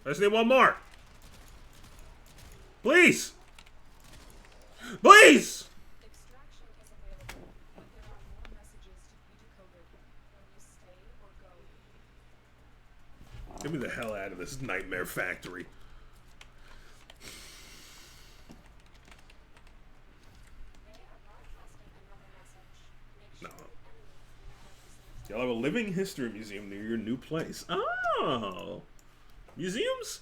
I just need one more. Please. Please. Extraction is available. There are more messages to be decoded. Will you stay or go? Get me the hell out of this nightmare factory. No. Y'all have a living history museum near your new place. Oh. Museums?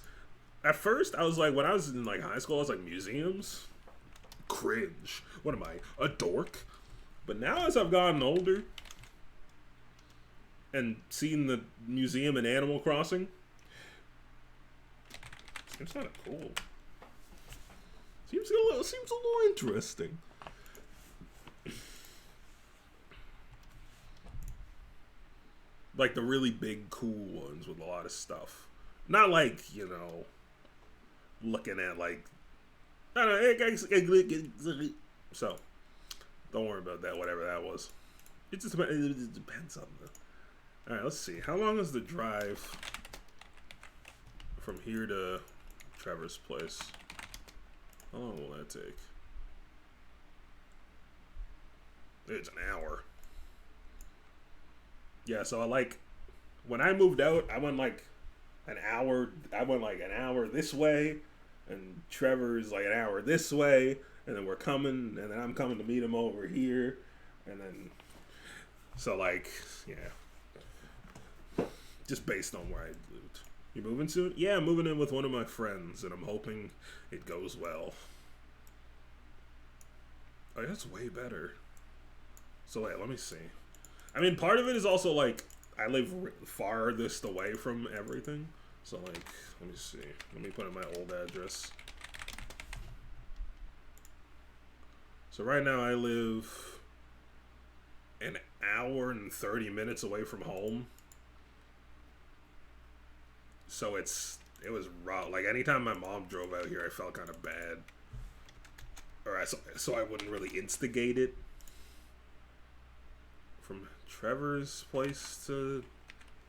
At first, I was like, when I was in like high school, I was like, museums? Cringe. What am I, a dork? But now as I've gotten older and seen the museum in Animal Crossing, seems kind of cool. Seems a little interesting. Like the really big, cool ones with a lot of stuff. Not like, you know, looking at like, I don't know. So, don't worry about that, whatever that was. It just depends on the... Alright, let's see. How long is the drive from here to Trevor's place? How long will that take? It's an hour. Yeah, so I like... When I moved out, I went like an hour... I went like an hour this way, and Trevor's like an hour this way, and then we're coming, and then I'm coming to meet him over here, and then... So like, yeah. Just based on where I lived. You moving soon? Yeah, I'm moving in with one of my friends, and I'm hoping it goes well. Oh, that's way better. So wait, let me see. I mean, part of it is also like, I live farthest away from everything. So like, let me see. Let me put in my old address. So right now I live an hour and 30 minutes away from home. So it was rough. Like anytime my mom drove out here, I felt kind of bad. Or so I wouldn't really instigate it. From Trevor's place to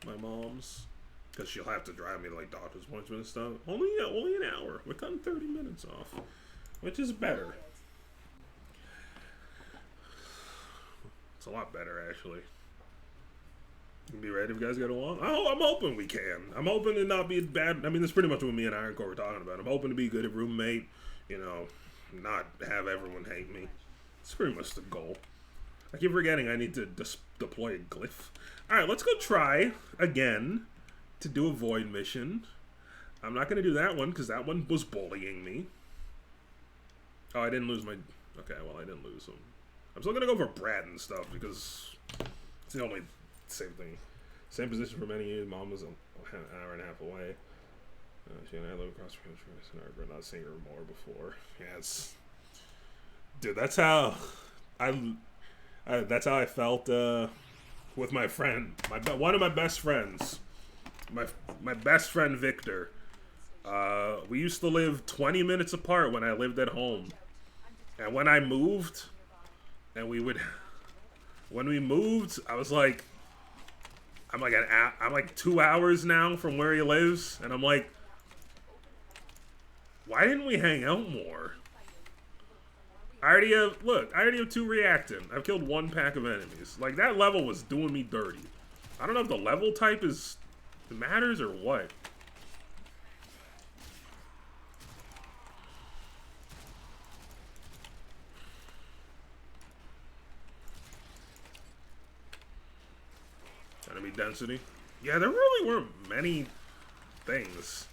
my mom's, because she'll have to drive me to like doctor's appointments and stuff. Only an hour. We're cutting 30 minutes off, which is better. It's a lot better, actually. You can be ready if you guys get along. Oh, I'm hoping we can. I'm hoping to not be bad. I mean, that's pretty much what me and Ironcore were talking about. I'm hoping to be a good roommate. You know, not have everyone hate me. It's pretty much the goal. I keep forgetting I need to deploy a glyph. Alright, let's go try again to do a void mission. I'm not going to do that one because that one was bullying me. Oh, I didn't lose my... Okay, well, I didn't lose them. I'm still going to go for Brat and stuff because it's the only same thing. Same position for many years. Mom was an hour and a half away. She and I live across the country, but not seeing her more before. Yes, dude, that's how that's how I felt with my friend, one of my best friends, my best friend Victor. We used to live 20 minutes apart when I lived at home, and when I moved, and when we moved, I was like, I'm like 2 hours now from where he lives, and I'm like, why didn't we hang out more? I already have 2 reactant. I've killed 1 pack of enemies. Like, that level was doing me dirty. I don't know if the level type matters or what. Enemy density. Yeah, there really weren't many things.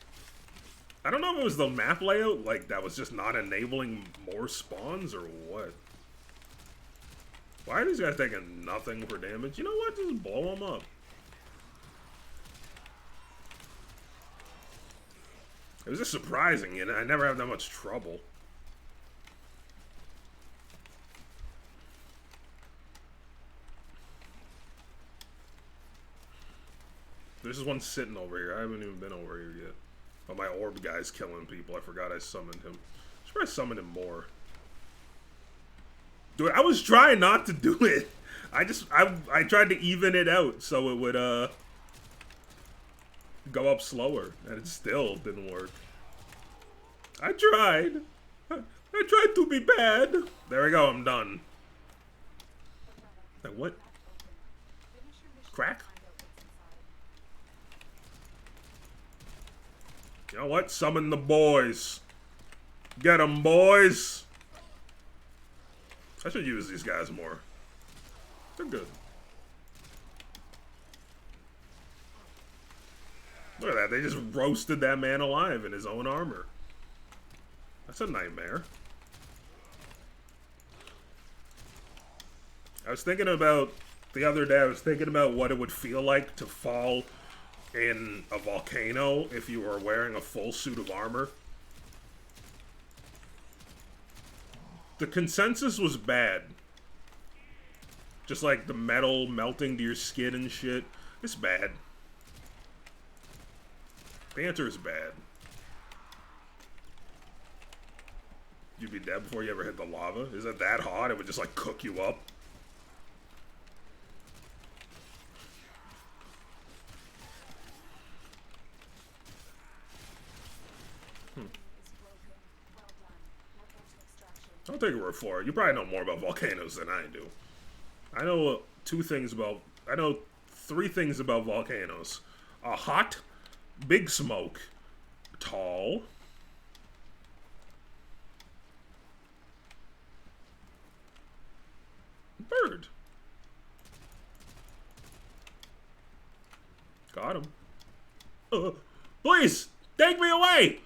I don't know if it was the map layout, like, that was just not enabling more spawns or what. Why are these guys taking nothing for damage? You know what? Just blow them up. It was just surprising, you know? I never have that much trouble. There's one sitting over here. I haven't even been over here yet. Oh, my orb guy's killing people. I forgot I summoned him. I should probably summon him more. Dude, I was trying not to do it. I tried to even it out so it would go up slower, and it still didn't work. I tried. I tried to be bad. There we go. I'm done. Like what? Crack? You know what? Summon the boys. Get 'em, boys. I should use these guys more. They're good. Look at that. They just roasted that man alive in his own armor. That's a nightmare. I was thinking about, the other day, I was thinking about what it would feel like to fall in a volcano if you were wearing a full suit of armor. The consensus was bad. Just like the metal melting to your skin and shit. It's bad. The answer is bad. You'd be dead before you ever hit the lava? Is it that hot? It would just like cook you up? I'll take your word for it. You probably know more about volcanoes than I do. I know 3 things about volcanoes. Hot, big smoke, tall, bird. Got him. Please, take me away!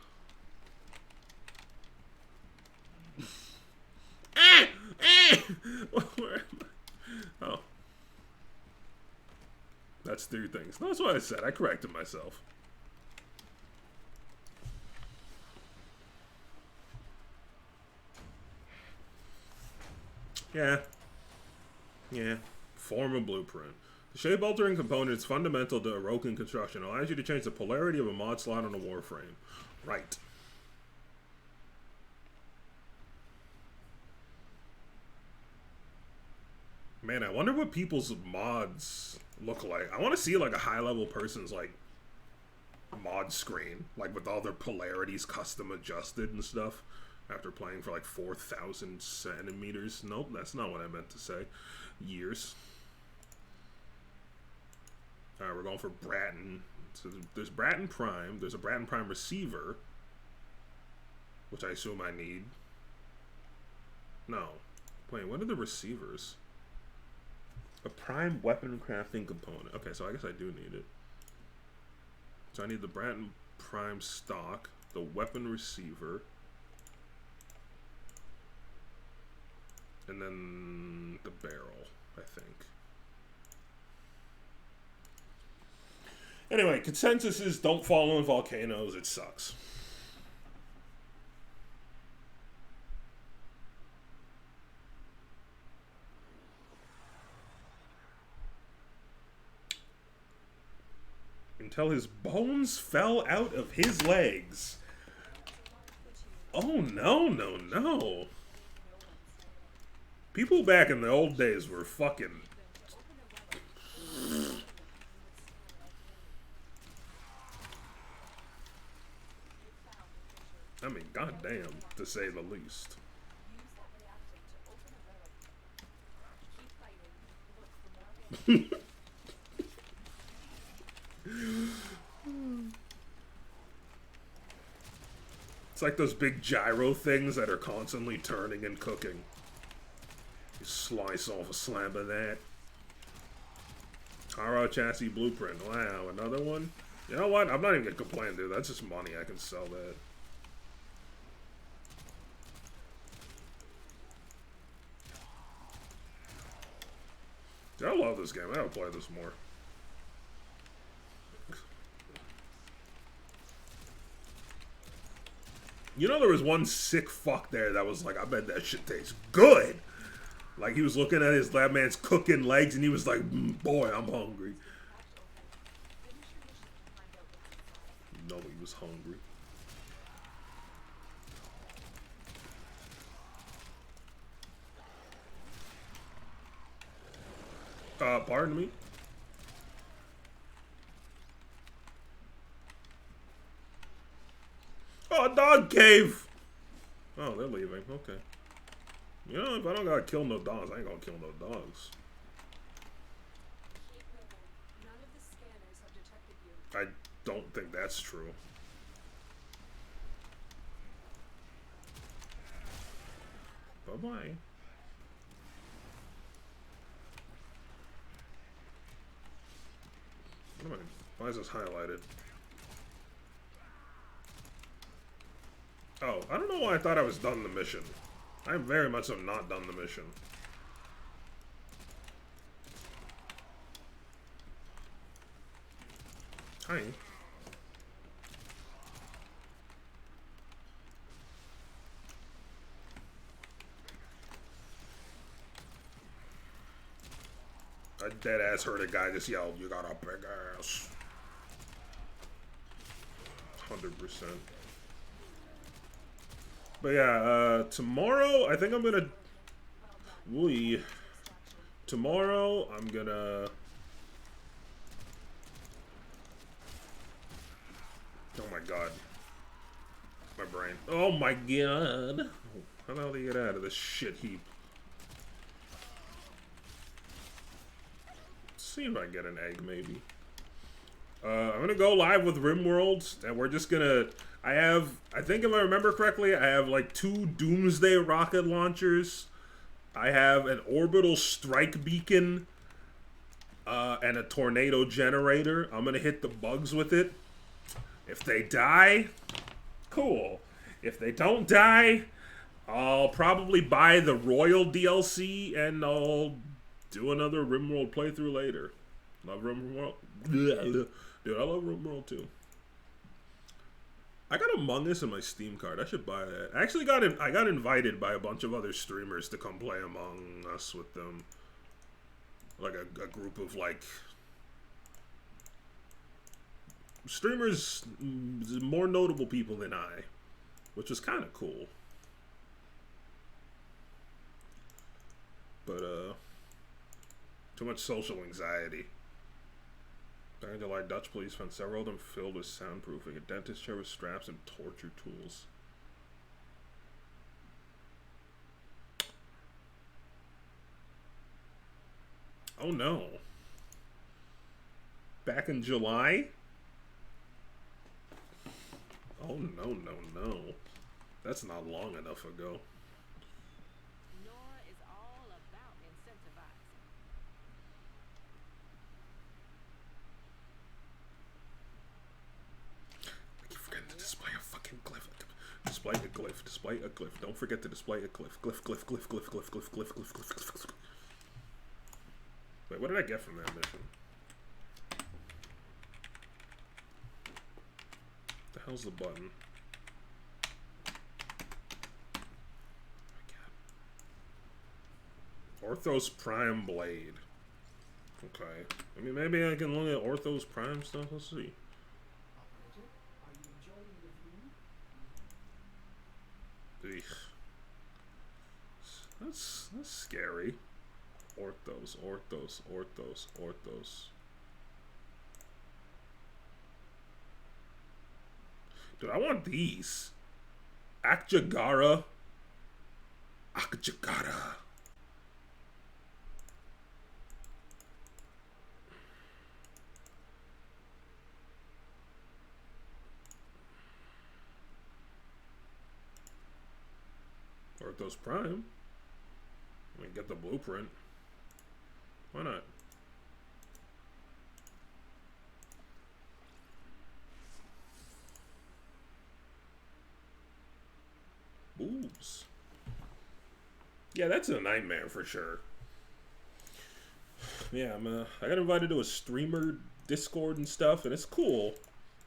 Where am I? Oh. That's 3 things. That's what I said. I corrected myself. Yeah. Yeah. Form a blueprint. The shape-altering component is fundamental to Orokin construction. It allows you to change the polarity of a mod slot on a Warframe. Right. Man, I wonder what people's mods look like. I want to see like a high-level person's like mod screen, like with all their polarities custom adjusted and stuff. After playing for like 4,000 centimeters. Nope, that's not what I meant to say. Years. Alright, we're going for Bratton. So there's Bratton Prime. There's a Bratton Prime receiver, which I assume I need. No. Wait, what are the receivers? A prime weapon crafting component. Okay, so I guess I do need it. So I need the Bratton Prime stock, the weapon receiver, and then the barrel, I think. Anyway, consensus is don't fall in volcanoes. It sucks. Until his bones fell out of his legs. Oh, no, no, no. People back in the old days were fucking... I mean, goddamn, to say the least. It's like those big gyro things that are constantly turning and cooking. You slice off a slab of that. Haro chassis blueprint. Wow, another one? You know what? I'm not even gonna complain, dude. That's just money. I can sell that. Dude, I love this game. I gotta play this more. You know, there was one sick fuck there that was like, I bet that shit tastes good. Like, he was looking at his lab man's cooking legs and he was like, boy, I'm hungry. No, he was hungry. Pardon me? Oh, dog cave! Oh, they're leaving. Okay. You know, if I don't gotta kill no dogs, I ain't gonna kill no dogs. I don't think that's true. Bye-bye. What am I? Why is this highlighted? Oh, I don't know why I thought I was done the mission. I very much am not done the mission. Hi. I dead ass heard a guy just yelled, "You got a big ass." 100%. But yeah, tomorrow, I think I'm gonna... Tomorrow, I'm gonna... Oh my god. My brain. Oh my god. How the hell do you get out of this shit heap? Let's see if I can get an egg, maybe. I'm gonna go live with RimWorld, and we're just gonna... I think if I remember correctly, I have like 2 Doomsday rocket launchers. I have an orbital strike beacon, and a tornado generator. I'm gonna hit the bugs with it. If they die, cool. If they don't die, I'll probably buy the Royal DLC, and I'll do another RimWorld playthrough later. Love RimWorld. Dude, I love RimWorld too. I got Among Us in my Steam card. I should buy that. I actually got invited by a bunch of other streamers to come play Among Us with them. Like a group of like streamers, more notable people than I, which was kind of cool. But too much social anxiety. Back in July, Dutch police found several of them filled with soundproofing, a dentist chair with straps, and torture tools. Oh no. Back in July? Oh no, no, no. That's not long enough ago. Display a glyph. Display a glyph. Don't forget to display a glyph. Glyph, glyph, glyph, glyph, glyph, glyph, glyph, glyph, glyph, glyph. Wait, what did I get from that mission? hell's the button? Orthos Prime Blade. Okay. I mean, maybe I can look at Orthos Prime stuff. Let's see. Eek. That's scary. Orthos. Dude, I want these. Akjagara. Orthos Prime. I mean, get the blueprint. Why not? Boobs. Yeah, that's a nightmare for sure. Yeah, I got invited to a streamer Discord and stuff, and it's cool,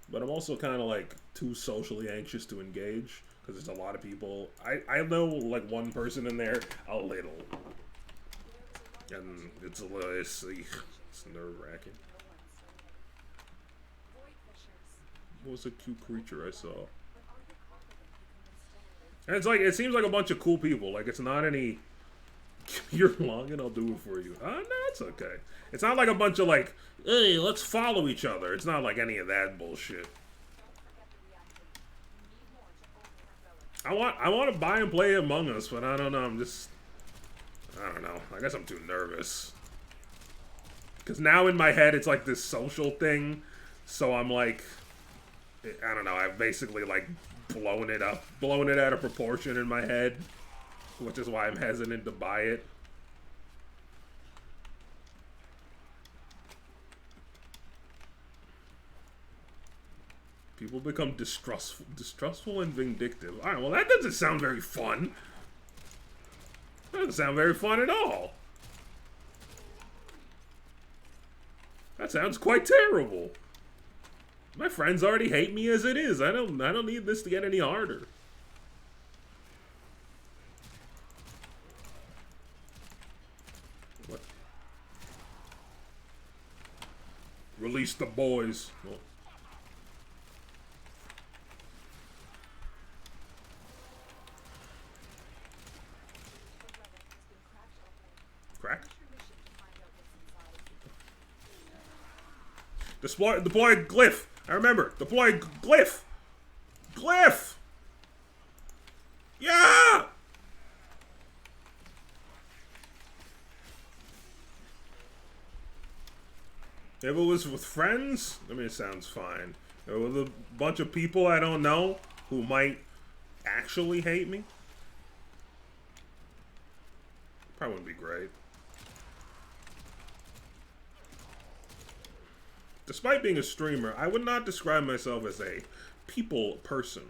but I'm also kind of like too socially anxious to engage because there's a lot of people. I know like one person in there a little, and it's a little it's nerve-wracking. What was a cute creature I saw? And it's like, it seems like a bunch of cool people. Like, it's not any, you're long and I'll do it for you. No, it's okay. It's not like a bunch of like, hey, let's follow each other. It's not like any of that bullshit. I want to buy and play Among Us, but I don't know. I don't know. I guess I'm too nervous. Because now in my head, it's like this social thing. So I'm like, I don't know. I've basically like blown it out of proportion in my head, which is why I'm hesitant to buy it. People become distrustful and vindictive. Alright, well that doesn't sound very fun. That doesn't sound very fun at all. That sounds quite terrible. My friends already hate me as it is. I don't need this to get any harder. What? Release the boys. Oh. Crack? Deploy glyph. I remember. Deploy glyph. Glyph. Yeah. If it was with friends, I mean, it sounds fine. If it was a bunch of people I don't know who might actually hate me, probably wouldn't be great. Despite being a streamer, I would not describe myself as a people person.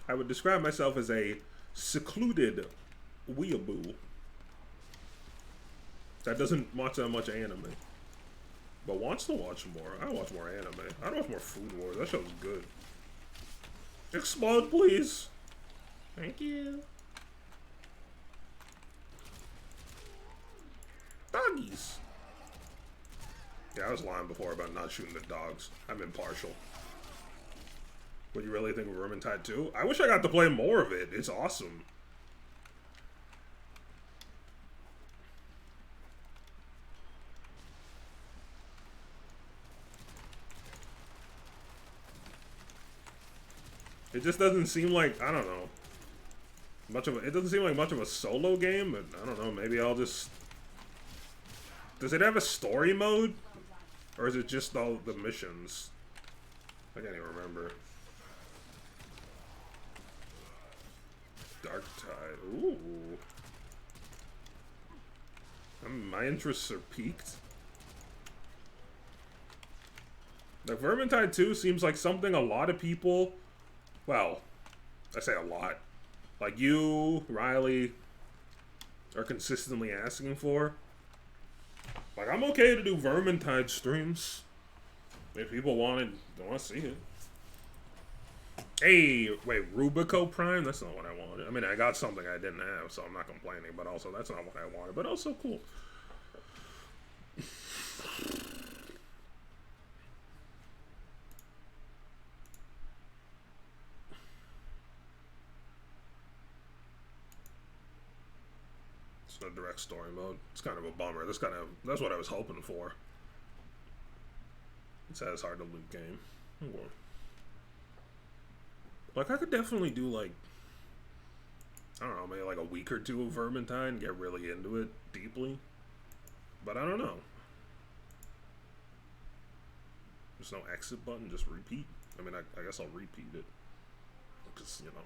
I would describe myself as a secluded weeaboo that doesn't watch that much anime, but wants to watch more. I watch more anime. I watch more Food Wars. That show's good. Explode, please. Thank you. Doggies. Yeah, I was lying before about not shooting the dogs. I'm impartial. What, you really think of Vermintide 2? I wish I got to play more of it. It's awesome. It just doesn't seem like, I don't know, it doesn't seem like much of a solo game, but I don't know, maybe I'll just... Does it have a story mode? Or is it just all the missions? I can't even remember. Dark Tide. Ooh. My interests are peaked. Like, Vermintide 2 seems like something a lot of people... Well, I say a lot. Like you, Riley, are consistently asking for. Like, I'm okay to do Vermintide streams. If people want to see it. Hey, wait, Rubico Prime? That's not what I wanted. I mean, I got something I didn't have, so I'm not complaining, but also that's not what I wanted. But also cool. It's no direct story mode. It's kind of a bummer. That's what I was hoping for. It's as hard to loot game. Oh, like, I could definitely do, like, I don't know, maybe like a week or two of Vermintide, get really into it deeply. But I don't know. There's no exit button, just repeat. I mean, I guess I'll repeat it. Because, you know.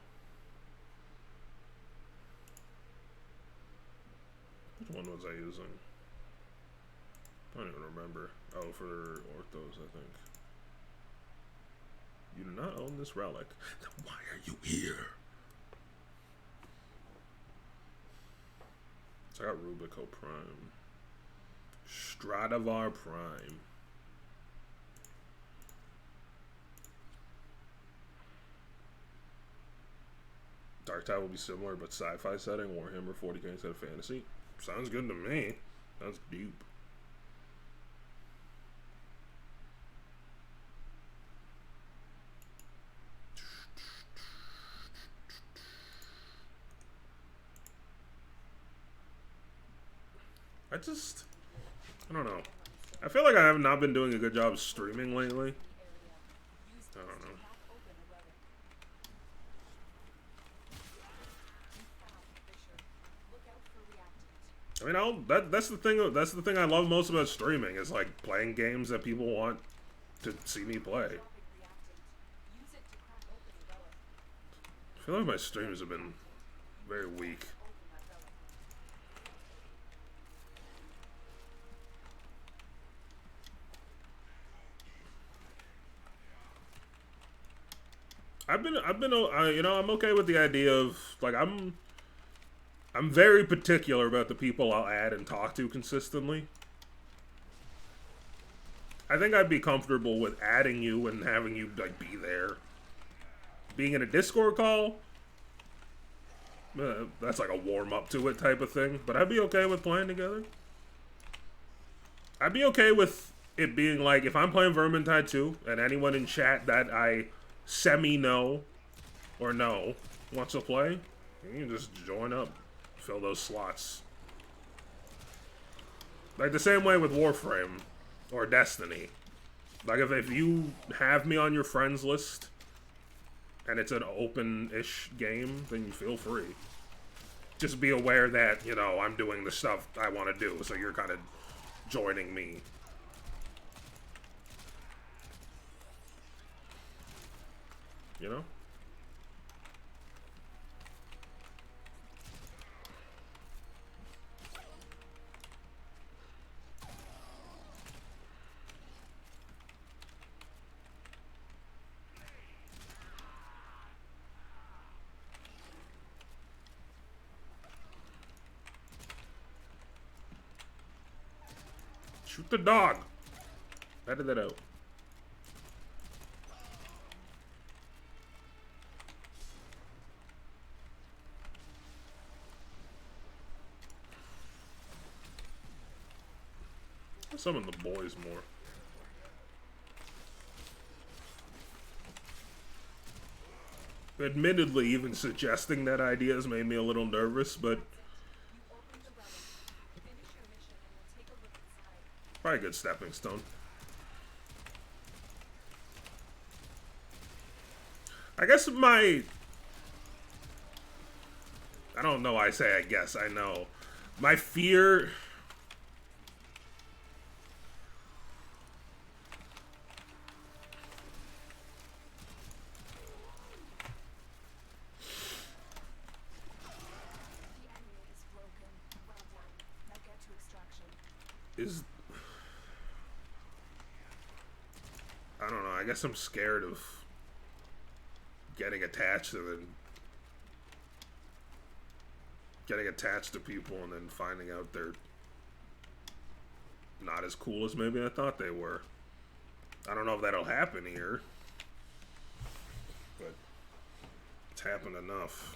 Which one was I using? I don't even remember. Oh, for Orthos, I think. You do not own this relic. Then why are you here? So I got Rubico Prime. Stradivar Prime. Dark Tide will be similar, but sci-fi setting. Warhammer 40k instead of fantasy. Sounds good to me. Sounds deep. I don't know. I feel like I have not been doing a good job of streaming lately. I don't know. I mean, that's the thing. That's the thing I love most about streaming is like playing games that people want to see me play. I feel like my streams have been very weak. you know, I'm okay with the idea of like I'm very particular about the people I'll add and talk to consistently. I think I'd be comfortable with adding you and having you like be there. Being in a Discord call, that's like a warm up to it type of thing. But I'd be okay with playing together. I'd be okay with it being like if I'm playing Vermintide 2 and anyone in chat that I semi-know or know wants to play, you can just join up, fill those slots. Like the same way with Warframe or Destiny. Like if you have me on your friends list and it's an open-ish game, then you feel free. Just be aware that, you know, I'm doing the stuff I want to do, so you're kind of joining me. You know? Shoot the dog! Edit that out. Summon the boys more. Admittedly, even suggesting that idea has made me a little nervous, but probably a good stepping stone. I guess I don't know, I say I guess, I know. My fear... is... I don't know, I guess I'm scared of getting attached and then getting attached to people and then finding out they're not as cool as maybe I thought they were. I don't know if that'll happen here, but It's happened enough.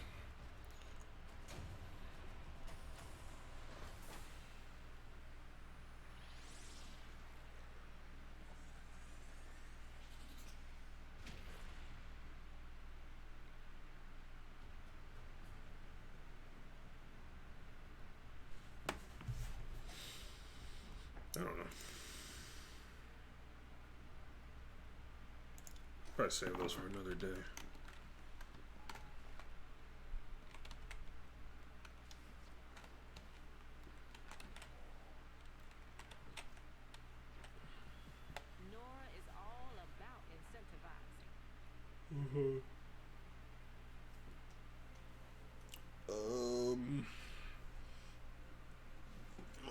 I don't know. Probably save those for another day. Nora is all about incentivizing.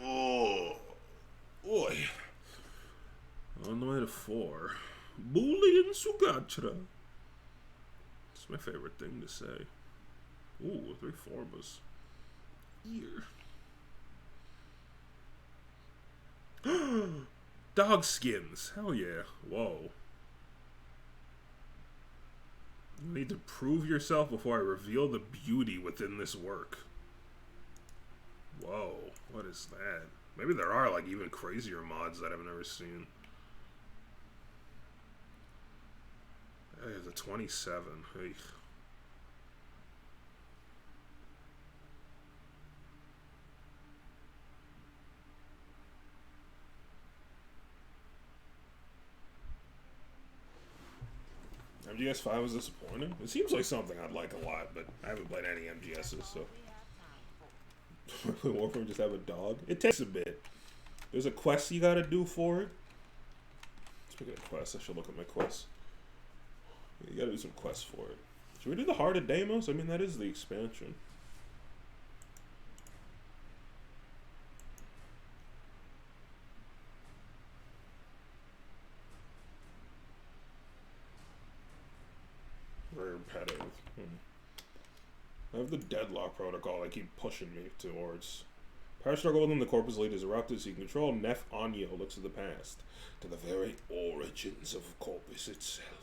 Oh, boy. On the way to 4. Boolean Sugatra. It's my favorite thing to say. Ooh, 3 formas. Ear. Dog skins. Hell yeah. Whoa. You need to prove yourself before I reveal the beauty within this work. Whoa. What is that? Maybe there are like even crazier mods that I've never seen. Hey, the 27. Hey. MGS 5 was disappointing. It seems like something I'd like a lot, but I haven't played any MGSs, so. We have time for. Warframe just have a dog? It takes a bit. There's a quest you gotta do for it. Speaking of quests, I should look at my quests. You gotta do some quests for it. Should we do the Heart of Deimos? I mean, that is the expansion. Very repetitive. I have the Deadlock Protocol I keep pushing me towards. Power struggle within the Corpus Elite is erupted, so you can control Nef Anyo looks to the past, to the very origins of Corpus itself.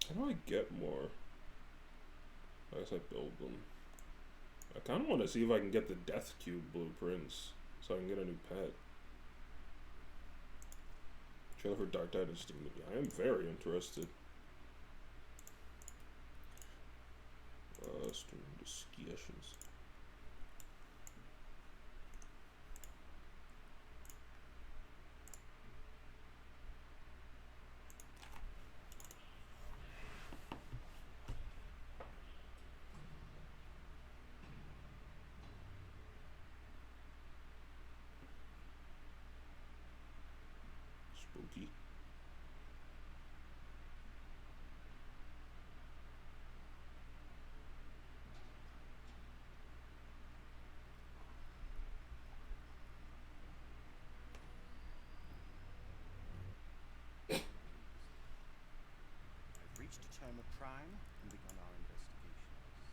How do I get more? I guess I build them. I kind of want to see if I can get the Death Cube blueprints, so I can get a new pet. Trailer for Dark Tide and Steam. I am very interested. Stream discussions. Spooky. We've reached a term of prime and begun our investigations.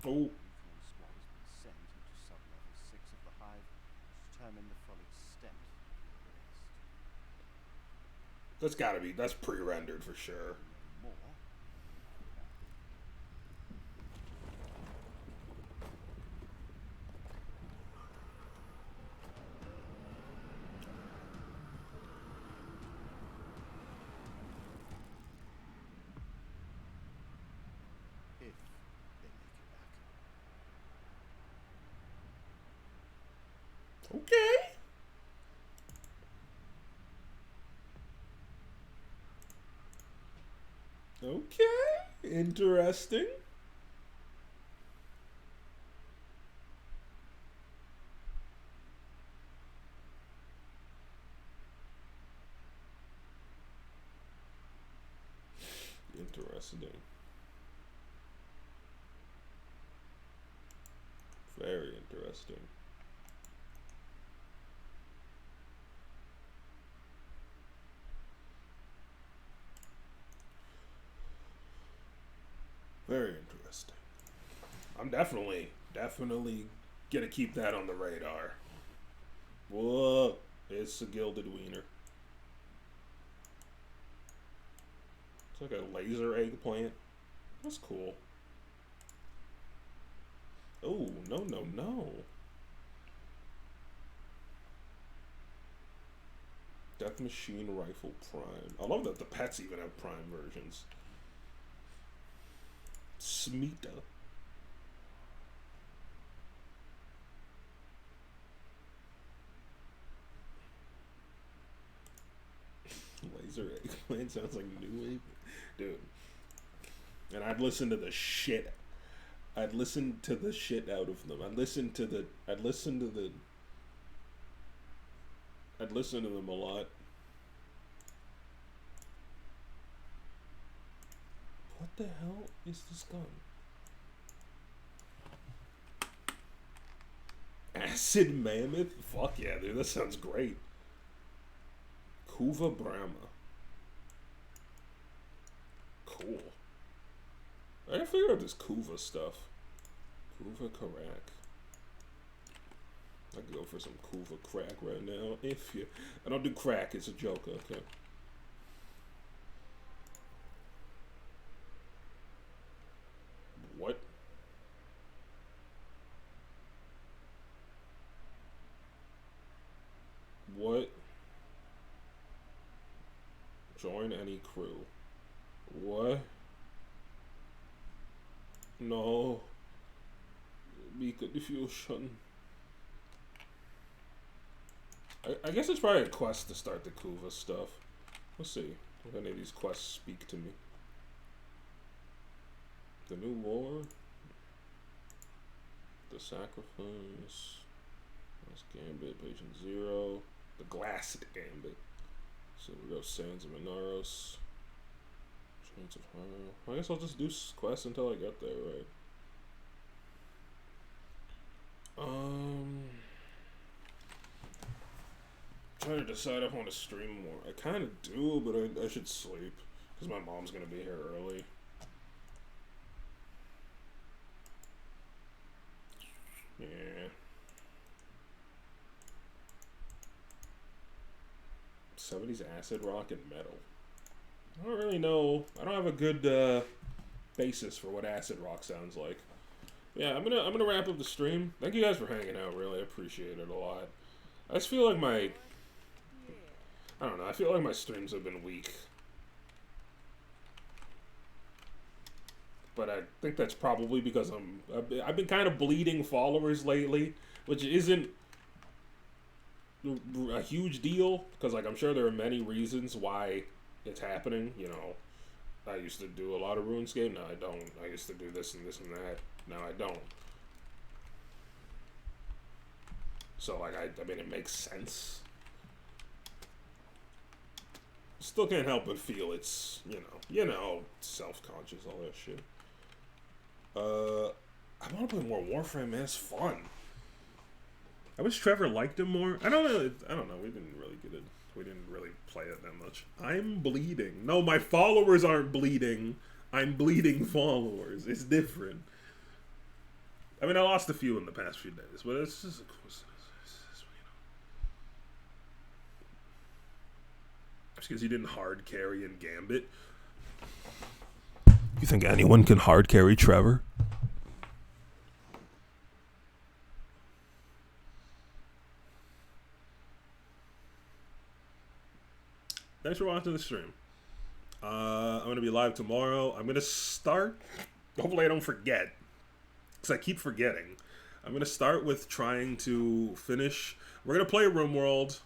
Oh, Briefing squad has been sent into sub-level 6 of the hive to determine the full extent of the rest. that's gotta be, that's pre-rendered for sure. More. If they make it back. Okay. Okay. Interesting. Interesting. Very interesting. Very interesting. I'm definitely gonna keep that on the radar. Whoa, it's a gilded wiener. It's like a laser eggplant. That's cool. Oh, no, no, no. Death Machine Rifle Prime. I love that the pets even have Prime versions. Smita. Laser eggplant sounds like new wave. Dude. And I'd listen to the shit. I'd listen to the shit out of them. I'd listen to them a lot. What the hell is this gun? Acid Mammoth? Fuck yeah, dude. That sounds great. Kuva Brahma. Cool. I gotta figure out this Kuva stuff. Kuva Karak. I could go for some Kuva crack right now. If you... I don't do crack, it's a joke, okay. What? What? Join any crew. What? No. Mika diffusion. I guess it's probably a quest to start the Kuva stuff. Let's see if any of these quests speak to me. The New War. The Sacrifice. That's Gambit, Patient Zero. The Glassed Gambit. So we go Sands of Minaros. Chains of Hyrule. I guess I'll just do quests until I get there, right? Trying to decide if I want to stream more. I kind of do, but I should sleep. Because my mom's going to be here early. Yeah. '70s acid rock and metal. I don't really know. I don't have a good basis for what acid rock sounds like. Yeah, I'm gonna wrap up the stream. Thank you guys for hanging out. Really appreciate it a lot. I just feel like I don't know. I feel like my streams have been weak. But I think that's probably because I've been kind of bleeding followers lately, which isn't a huge deal because like I'm sure there are many reasons why it's happening. You know, I used to do a lot of RuneScape. Now I don't. I used to do this and that. Now I don't. So like I mean it makes sense. Still can't help but feel it's you know self-conscious, all that shit. I want to play more Warframe, man. It's fun. I wish Trevor liked it more. I don't know. We didn't really get it. We didn't really play it that much. I'm bleeding. No, my followers aren't bleeding. I'm bleeding followers. It's different. I mean, I lost a few in the past few days, but it's just just because you didn't hard carry in Gambit. You think anyone can hard carry Trevor? Thanks for watching the stream. I'm going to be live tomorrow. I'm going to start... Hopefully I don't forget. Because I keep forgetting. I'm going to start with trying to finish... We're going to play RimWorld.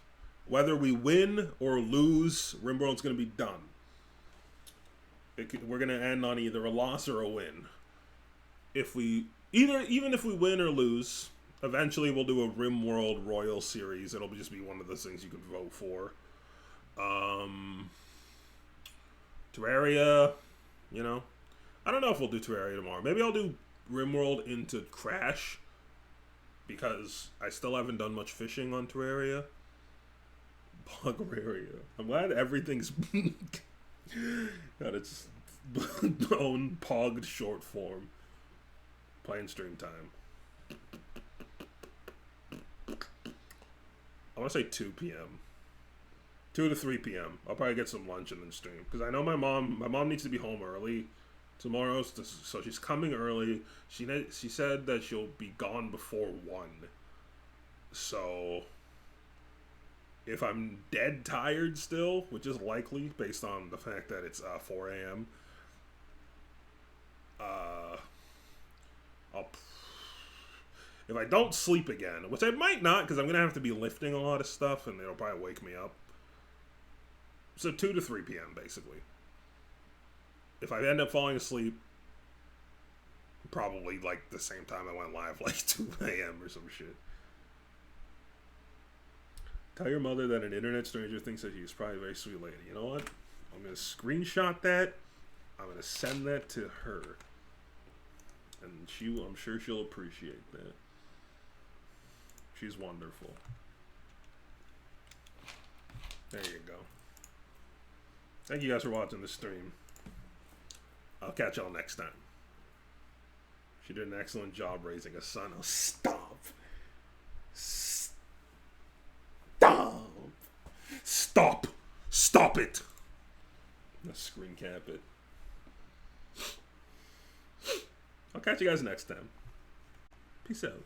Whether we win or lose, RimWorld's going to be done. We're going to end on either a loss or a win. Even if we win or lose, eventually we'll do a RimWorld Royal Series. It'll just be one of those things you can vote for. Terraria, you know. I don't know if we'll do Terraria tomorrow. Maybe I'll do RimWorld into Crash. Because I still haven't done much fishing on Terraria. Bugraria. I'm glad everything's... God, it's own pogged short form. Playing stream time. I want to say 2 p.m. 2 to 3 p.m. I'll probably get some lunch and then stream. Because I know my mom needs to be home early tomorrow, so she's coming early. She said that she'll be gone before 1. So if I'm dead tired still, which is likely based on the fact that it's 4 a.m., if I don't sleep again, which I might not because I'm going to have to be lifting a lot of stuff and it'll probably wake me up. So 2 to 3 p.m. basically. If I end up falling asleep, probably like the same time I went live, like 2 a.m. or some shit. Tell your mother that an internet stranger thinks that she's probably a very sweet lady. You know what? I'm going to screenshot that. I'm going to send that to her. And I'm sure she'll appreciate that. She's wonderful. There you go. Thank you guys for watching this stream. I'll catch y'all next time. She did an excellent job raising a son. Oh, stop. Stop. Stop. Stop it. Let's screen cap it. I'll catch you guys next time. Peace out.